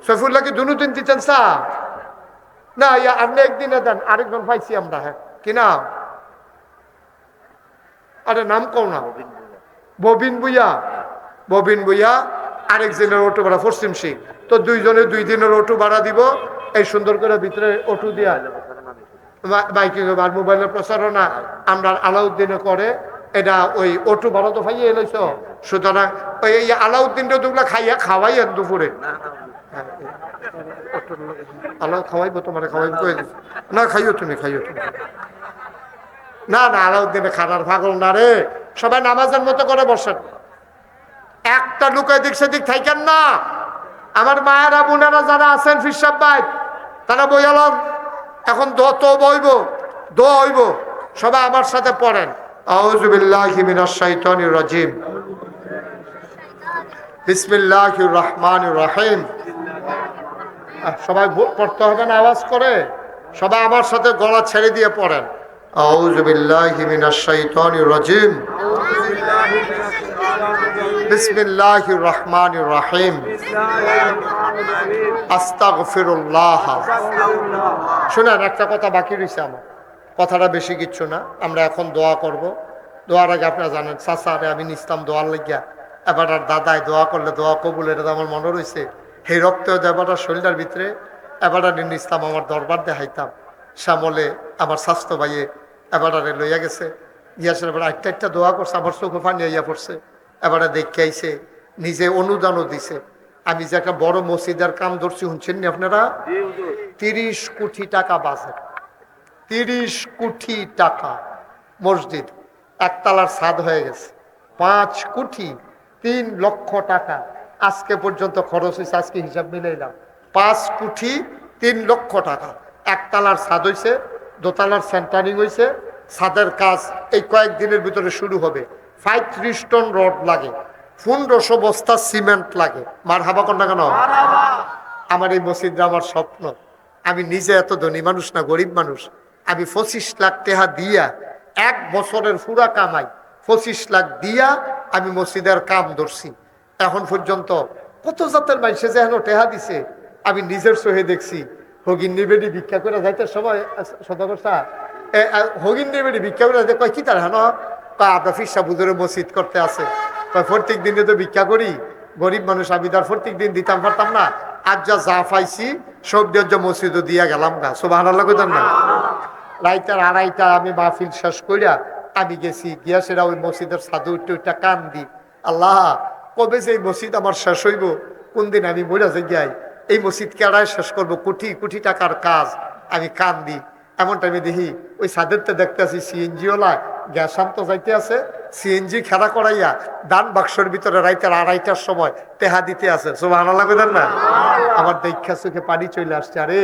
সফিউল্লাহ কি দুদিন দিচ্ছেন সা না, আপনি একদিনে দেন, আরেকজন পাইছি আমরা, হ্যাঁ কি নাম, আরে নাম কও না, ববিন ভুইয়া, ববিন ভুইয়া, আরেকজনের অটো ভাড়া পশ্চিম সিং, তো 2 জনের 2 দিনের অটো ভাড়া দিব, এই সুন্দর করে ভিতরে অটো দিয়া মাইকিং আর মোবাইলের প্রচারণা আমরা আলাউদ্দিনে করে, এটা ওই অটো ভাড়া তো পাইয়ে এলাইছ, সুতরাং ওই আলাউদ্দিনটা দুগুলা খাইয়া খাওয়াই দুপুরে, আল্লাহ খাওয়াইবো তোমার, খাওয়াইবো না, খাইও তুমি, খাইও তুমি, না না আলাউদ্দিনে খানার পাগল না রে। সবাই নামাজের মতো করে বসেন, একটা লুকাই দিক সেদিক থাকেন না। আমার মায়েরা বোনেরা যারা আছেন ফিরসাব ভাই, তারা বইয়ালাম এখন তো বইব, দোয়া হইব, সবাই আমার সাথে পড়েন, আউযু বিল্লাহি মিনাশ শাইতানির রাজিম, বিসমিল্লাহির রহমানির রহিম। সবাই পড়তে হবে না আওয়াজ করে, সবাই আমার সাথে গলা ছেড়ে দিয়ে পড়েন, আউযু বিল্লাহি মিনাশ শাইতানির রাজিম, বিসমিল্লাহির রহমানির রহিম, আস্তাগফিরুল্লাহ। শুনেন একটা কথা বাকি রয়েছে আমার, কথাটা বেশি কিচ্ছু না, আমরা এখন দোয়া করব। দোয়ার আগে আপনারা জানেন চাচারে আমি নিস্তাম দোয়ার লাগিয়া, এবার আর দাদায় দোয়া করলে দোয়া কবুল, এটা তো আমার মনে রয়েছে, সেই রক্ত এবারটা শরীরের ভিতরে, এবার ইসলাম আমার দরবার দেখাইতাম, শ্যামলে আমার স্বাস্থ্য ভাইয়ে এবারে লইয়া গেছে, গিয়াছে এবার একটা দোয়া করছে, আমার চোখে পানি আইয়া পড়ছে, এবারে দেখে আইছে, নিজে অনুদানও দিছে। আমি যে একটা বড় মসজিদের কাম ধরছি শুনছেন নি আপনারা, 30 কোটি টাকা বাজেট, 30 কোটি টাকা মসজিদ, একতলার ছাদ হয়ে গেছে, 5 কোটি 3 লক্ষ টাকা আজকে পর্যন্ত খরচ হয়েছে, আজকে হিসাব মিলাইলাম 5 কোটি 3 লক্ষ টাকা। একতলার ছাদ হয়েছে, দোতলার সেন্টারিং হয়েছে, ছাদের কাজ এই কয়েকদিনের ভিতরে শুরু হবে। 35 টন রড লাগে, 1500 বস্তা সিমেন্ট লাগে। মারহাবা কর না কেন। আমার এই মসজিদটা আমার স্বপ্ন। আমি নিজে এত ধনী মানুষ না, গরিব মানুষ। আমি 25 লাখ টাকা দিয়া, 1 বছরের পুরা কামাই 25 লাখ দিয়া আমি মসজিদের কাম ধরছি। এখন পর্যন্ত কত জাতের মানুষে যে এখন টেহা দিছে আমি নিজের চোখে দেখছি। হগিন্নি বেডি ভিক্ষা করে যাইতে সময় সদস্যা হগিন্নি বেডি ভিক্ষা করে যাইতে কয় কি তার হেন আপনার ফিরসা বুজুরে মসজিদ করতে আছে, কয় প্রত্যেক দিনে তো ভিক্ষা করি, গরিব মানুষ আমি তার প্রত্যেক দিন দিতাম পারতাম না, আজ যা পাইছি সব দিয়ে মসজিদও দিয়া গেলাম গা। সুবহানাল্লাহ কইতাম না। রাইতার 2:30 আমি মাহফিল শেষ করিয়া আমি গেছি, গিয়া সেটা ওই মসজিদের ছাদে উঠে কান দি, আল্লাহ কবে যে এই মসজিদ আমার শেষ হইব, কোন দিন আমি মরে যাই, এই মসজিদ কেড়ায় শেষ করবো, কোটি কোটি টাকার কাজ, আমি কান্দি। এমন টাইমে দেখি ওই সাদেরতে দেখতে আছি সিএনজি ওলা গ্যাস আনতে যাইতে আছে, সিএনজি খেলা করাইয়া দান বাক্সের ভিতরে রাইতের 2:30টার সময় টেহা দিতে আছে। সুবহানাল্লাহ কইতেন না? আমার দেখা চোখে পানি চলে আসছে। আরে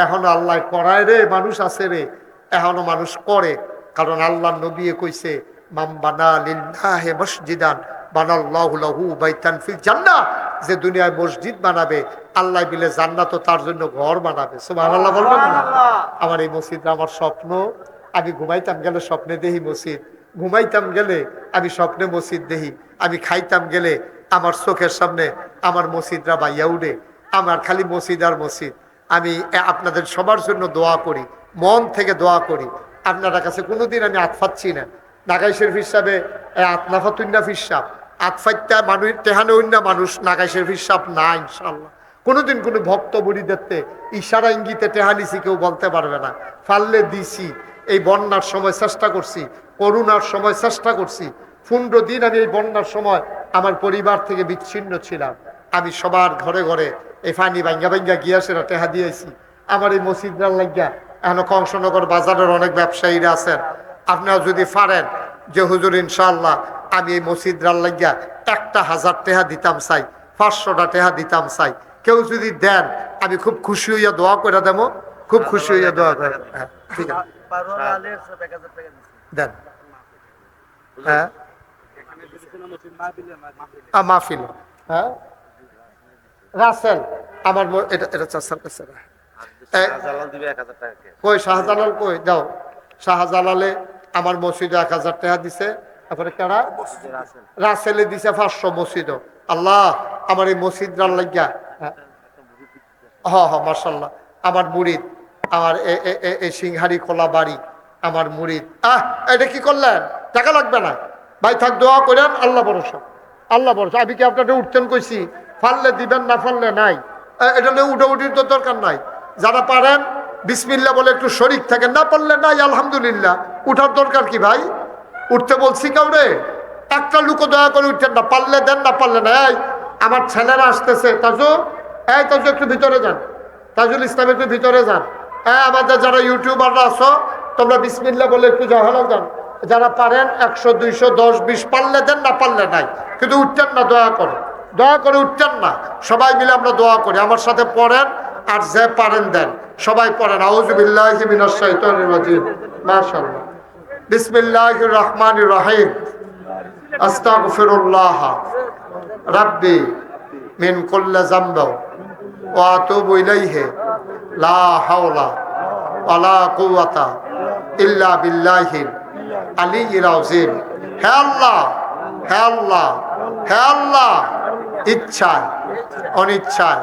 এখনো আল্লাহ করায় রে, মানুষ আছে রে, এখনো মানুষ করে। কারণ আল্লাহ নবী কইছে, মাম বানা লিল্লাহি মসজিদান বানাল্লাহু লাহু বাইতান ফিল জান্নাহ, যে দুনিয়ায় মসজিদ বানাবে আল্লাহ বিলে জান্নাতও তার জন্য ঘর বানাবে। সুবহানাল্লাহ বলবেন না? আমার এই মসজিদটা আমার স্বপ্ন। আমি ঘুমাইতাম গেলে স্বপ্নে দেখি মসজিদ, ঘুমাইতাম গেলে আমি স্বপ্নে মসজিদ দেখি, আমি খাইতাম গেলে আমার চোখের সামনে আমার মসজিদরা বাইয়া উঠে, আমার খালি মসজিদ আর মসজিদ। আমি আপনাদের সবার জন্য দোয়া করি, মন থেকে দোয়া করি। আপনার কাছে কোনোদিন আমি আতফাচ্ছি না। নাগাই শরীফ হিসাবে আতনাফাতুন্না ফিসাব আতফাইত্যা মানুষ তেহানে অন্য মানুষ নাগাই শরীফ হিসাব না ইনশাল্লাহ। কোনোদিন কোনো ভক্ত বুড়িদেরতে ইশারা ইঙ্গিতে টেহানিছি কেউ বলতে পারবে না। ফাললে দিছি, এই বন্যার সময় চেষ্টা করছি, করোনার সময় চেষ্টা করছি। 15 দিন আমি এই বন্যার সময় আমার পরিবার থেকে বিচ্ছিন্ন ছিলাম। আমি সবার ঘরে ঘরে এই ফানি ভাঙ্গা ভাঙ্গা গিয়াসেরা টেহা দিয়েছি। আমার এই মসজিদরার লাগিয়া এখন কংসনগর বাজারের অনেক ব্যবসায়ীরা আছেন, আপনারা যদি পারেন যে হুজুর ইনশাআল্লাহ আমি এই মসজিদরার লাগিয়া 1,000 টেহা দিতাম চাই, 500টা টেহা দিতাম চাই, কেউ যদি দেন আমি খুব খুশি হইয়া দোয়া করে দেবো, খুব খুশি হইয়া দোয়া করে। হ্যাঁ ঠিক আছে, দেন। হ্যাঁ মাহফিল, হ্যাঁ রাসেল আমার এটা এটা চাচার কাছে কই শাহজালাল কই দাও। শাহজালালে আমার মসজিদে 1000 টাকা দিছে। তারপরে কারা? রাসেলে দিছে 500 মসজিদ। আল্লাহ আমার এই মসজিদরার লাগিয়া, হ্যাঁ মাশাআল্লাহ, আমার মুরিদ, আমার এই সিংহারি খোলা বাড়ি, আমার মুরিদ। এটা কি করলেন? টাকা লাগবে না ভাই, থাক দোয়া করেন, আল্লাহ ভরসা, আল্লাহ ভরসা। আমি কি আপনাদের উঠতেন কইছি? ফাললে দিবেন, না ফাললে নাই। এটা নিয়ে উঠাউঠির তো দরকার নাই। যারা পারেন বিসমিল্লাহ বলে একটু শরীক থাকেন, না পারলে নাই আলহামদুলিল্লাহ। উঠার দরকার কি ভাই? উঠতে বলছি কাউরে? একটা লুকো দয়া করে উঠতেন না, পারলে দেন, না পারলে না। এই আমার ছেলেরা আসতেছে, তাজু, এই তাজু একটু ভিতরে যান, তাজুল ইসলাম একটু ভিতরে যান। হ্যাঁ আমাদের যারা ইউটিউবাররা আছো তোমরা বিসমিল্লাহ বলে একটু জাহানো যান। যারা পারেন 100, 200, 10, 20 পারলে দেন, না পারলে নাই। কিন্তু উঠতেন না, দয়া করে, দয়া করে উঠতেন না। সবাই মিলে আমরা দোয়া করি, আমার সাথে পড়েন, আর যে পারেন দেন। সবাই পড়েন আউযু বিল্লাহি মিনাশ শাইতানির রাজিম। মাশাআল্লাহ। বিসমিল্লাহির রহমানির রহিম। আস্তাগফিরুল্লাহ রাব্বি মিন কুল্লি যামবি ওয়া আতুবু ইলাইহি লা হাওলা ওয়ালা কুওয়াতা ইল্লা বিল্লাহিল আলিয়্যিল আযীম। হে আল্লাহ, হে আল্লাহ, হে আল্লাহ, ইচ্ছায় অনিচ্ছায়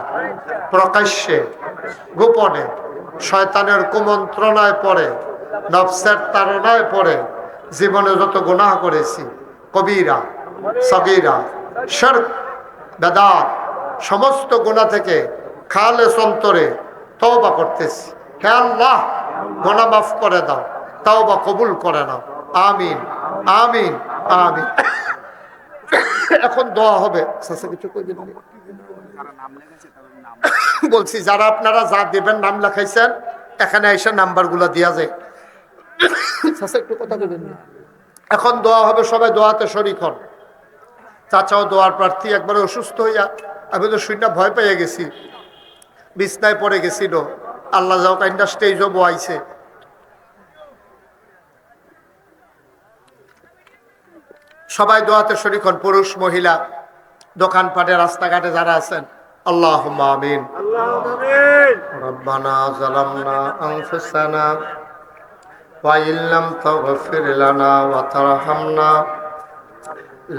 প্রকাশ্যে গোপনে শয়তানের কুমন্ত্রণায় পড়ে, নফসের তাড়নায় পড়ে জীবনে যত গুনাহ করেছি, কবিরা সগীরা শিরক বেদাত সমস্ত গুনাহ থেকে খালেস অন্তরে তওবা করতেছি। হে আল্লাহ গুনাহ মাফ করে দাও, তওবা কবুল করে নাও। আমিন আমিন আমিন। এখন দোয়া হবে। কিছু কই দিবেন? বলছি যারা আপনারা যা দেবেন নাম লেখাইছেন এখানে এসে নাম্বারগুলো দেওয়া যায়। একটু কথা বলবেন। এখন দোয়া হবে, সবাই দোয়াতে শরীক হন। চাচাও দোয়ার প্রার্থী, একবারে অসুস্থ হইয়া আমি তো শূন্য ভয় পেয়ে গেছি, বিছনায় পড়ে গেছিল। আল্লাহ যাও কাইন্ডা স্টেজও বয়াইছে। সবাই দোয়াতে শরীক হন, পুরুষ মহিলা, দোকানপাটে রাস্তাঘাটে যারা আছেন। আল্লাহুম্মা আমিন। রব্বানা যালামনা আনফুসানা ওয়া ইল্লাম তাগফির লানা ওয়া তারহামনা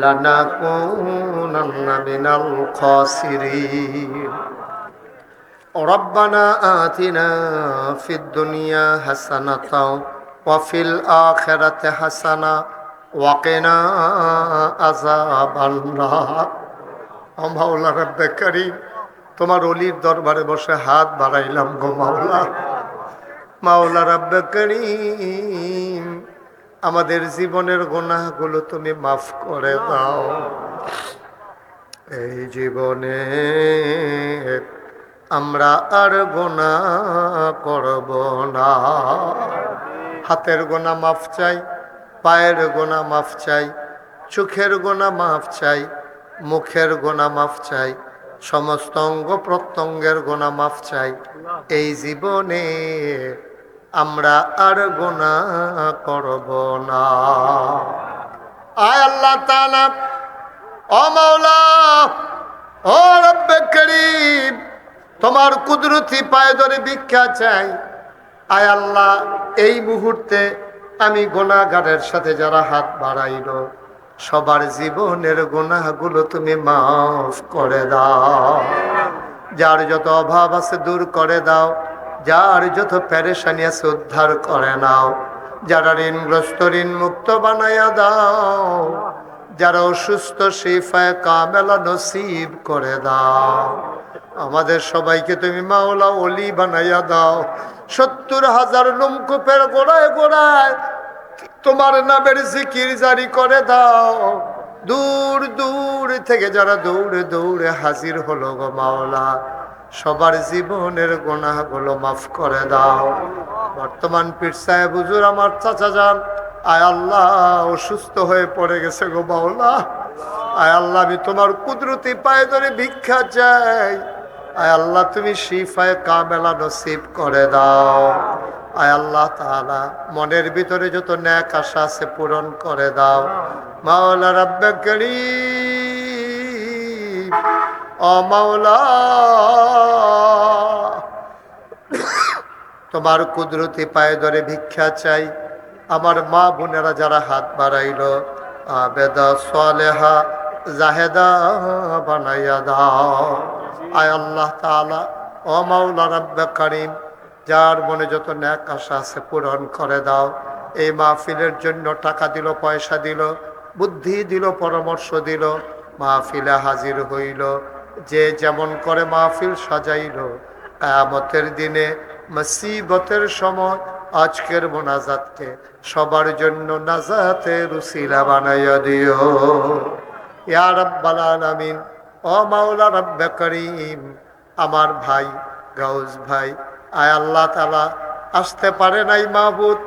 লানাকুনান্না মিনাল খাসিরিন। রব্বানা আতিনা ফিদ দুনিয়া হাসানাতাও ওয়া ফিল আখিরাতি হাসানা ওয়া কিনা আযাবান নার। ও মাওলা রব্বে কারীম, তোমার অলির দরবারে বসে হাত বাড়াইলাম গো মাওলা। মাওলা রব্বে কারীম, আমাদের জীবনের গুনাহগুলো তুমি মাফ করে দাও। এই জীবনে আমরা আর গুনাহ করব না। হাতের গুনাহ মাফ চাই, পায়ের গুনাহ মাফ চাই, চোখের গুনাহ মাফ চাই, মুখের গুনাহ মাফ চাই, সমস্ত অঙ্গ প্রত্যঙ্গের গুনাহ মাফ চাই। এই জীবনে আমরা আর গুনাহ করব না। আয় আল্লাহ তাআলা, ও মাওলা, ও রব্বে করিম, তোমার কুদরতি পায়ে ধরে ভিক্ষা চাই। আয় আল্লাহ, এই মুহূর্তে আমি গুনাহগারের সাথে যারা হাত বাড়াইলো, সবার জীবনের গুনাহগুলো তুমি মাফ করে দাও। যার যত অভাব আছে দূর করে দাও, যার যত পেরেশানি আছে উদ্ধার করে নাও, যারা ঋণগ্রস্ত ঋণ মুক্ত বানাইয়া দাও, যারা অসুস্থ শিফায়ে কামেলা নসিব করে দাও। আমাদের সবাইকে তুমি মাওলা ওলি বানাইয়া দাও। ৭০,০০০ নমকূপের গোড়ায় গোড়ায় তোমার নামের জিকির জারি করে দাও। দূর দূর থেকে যারা দৌড়ে দৌড়ে হাজির হলো গো মাওলা, সবার জীবনের গুনাহগুলো মাফ করে দাও। বর্তমান পীর সাহেব হুজুর আমার চাচা যান, আয় আল্লাহ অসুস্থ হয়ে পড়ে গেছে গো মাওলা। আয় আল্লাহ, আমি তোমার কুদরতি পায়ে ধরে ভিক্ষা চাই। আয় আল্লাহ, তুমি শিফায়ে কামেলা নসিব করে দাও। আয় আল্লাহ তাআলা, মনের ভিতরে যত নেক আশা আছে পূরণ করে দাও। মাওলা রব্বে করিম, ও মাওলা, তোমার কুদরতি পায়ে ধরে ভিক্ষা চাই। আমার মা বোনেরা যারা হাত বাড়াইলো, আবেদা সালেহা জাহেদা বানাইয়া দাও। আয় আল্লাহ তাআলা, ও মাওলা রব্বে করিম, যার মনে যত নেক আশা আছে পূরণ করে দাও। এই মাহফিলের জন্য টাকা দিল, পয়সা দিল, বুদ্ধি দিল, পরামর্শ দিল, মাহফিলে হাজির হইল, যে যেমন করে মাহফিল সাজাইল, কিয়ামতের দিনে মুসিবতের সময় আজকের মোনাজাতকে সবার জন্য নাজাতের উসিলা বানাইয়া দিও ইয়া রাব্বাল আলামিন। ও মাওলা রব্বে করিম, আমার ভাই গাউস ভাই, আয় আল্লাহ তাআলা, আসতে পারে নাই মাহবুব,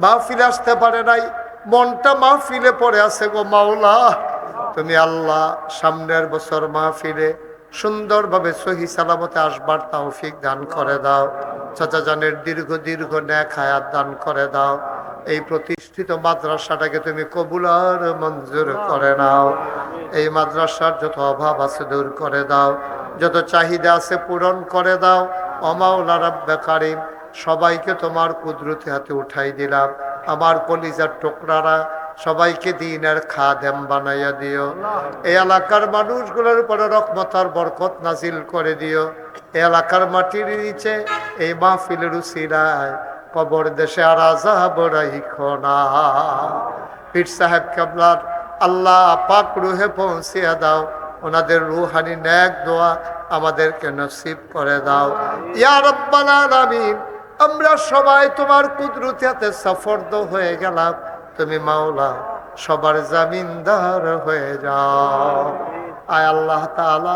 মাহফিলে আসতে পারে নাই, মনটা মাহফিলে পড়ে আছে গো মাওলা। তুমি আল্লাহ সামনের বছর মাহফিলে সুন্দরভাবে সহি সালামতে আসবার তৌফিক দান করে দাও। চাচা জানের দীর্ঘ দীর্ঘ নেক হায়াত দান করে দাও। এই প্রতিষ্ঠিত মাদ্রাসাটাকে তুমি কবুল আর মঞ্জুর করে নাও। এই মাদ্রাসার যত অভাব আছে দূর করে দাও, যত চাহিদা আছে পূরণ করে দাও। ও মাওলা রব্বে করিম, সবাইকে তোমার কুদরতি হাতে উঠাই দিলাম। আমার কলিজার টুকরারা সবাইকে দ্বীনের খাদেম বানাইয়া দিও। এই এলাকার মানুষগুলোর উপরে রহমত আর বরকত নাজিল করে দিও। এই এলাকার মাটির নিচে এই মাহফিলের উসিলায় কবর দেশে আর আযাব রাইখো না। পীর সাহেব কেবলার আল্লাহ পাক রুহে পৌঁছিয়া দাও। ওনাদের রুহানি নেক দোয়া আমাদেরকে নসিব করে দাও ইয়া রাব্বাল আলামিন। আমরা সবাই তোমার কুদরতি হাতে সফরদ হয়ে গেলাম। তুমি মাওলা সবার জামিনদার হয়ে যাও। আয় আল্লাহ তাআলা,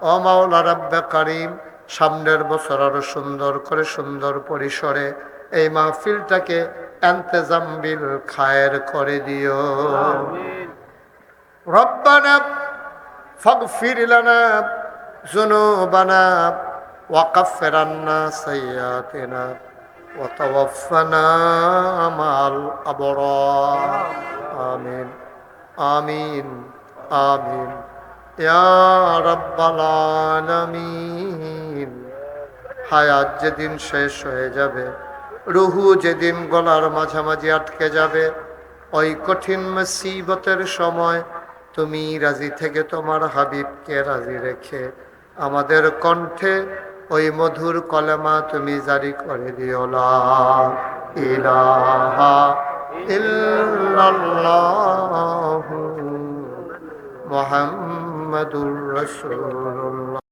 ও মাওলা রব্বে করিম, সামনের বছর আরো সুন্দর করে সুন্দর পরিসরে এই মাহফিলটাকে ইন্তেজাম বিল খায়ের করে দিও। রব্বানা ফাগফির লানা যুনুবানা ওয়া কাফির আন্না সাইয়্যাতিনা ওয়া তাওয়াফানা মাল আবরার। আমিন আমিন আমিন ইয়া রাব্বাল আলামিন। হায়াত যেদিন শেষ হয়ে যাবে, রুহু যেদিন গলার মাঝামাঝি আটকে যাবে, ওই কঠিন মুসিবতের সময় তুমি রাজি থেকে তোমার হাবিবকে রাজি রেখে আমাদের কণ্ঠে ওই মধুর কলেমা তুমি জারি করে দিও, লা ইলাহা ইল্লাল্লাহু মুহাম্মাদুর রাসূলুল্লাহ।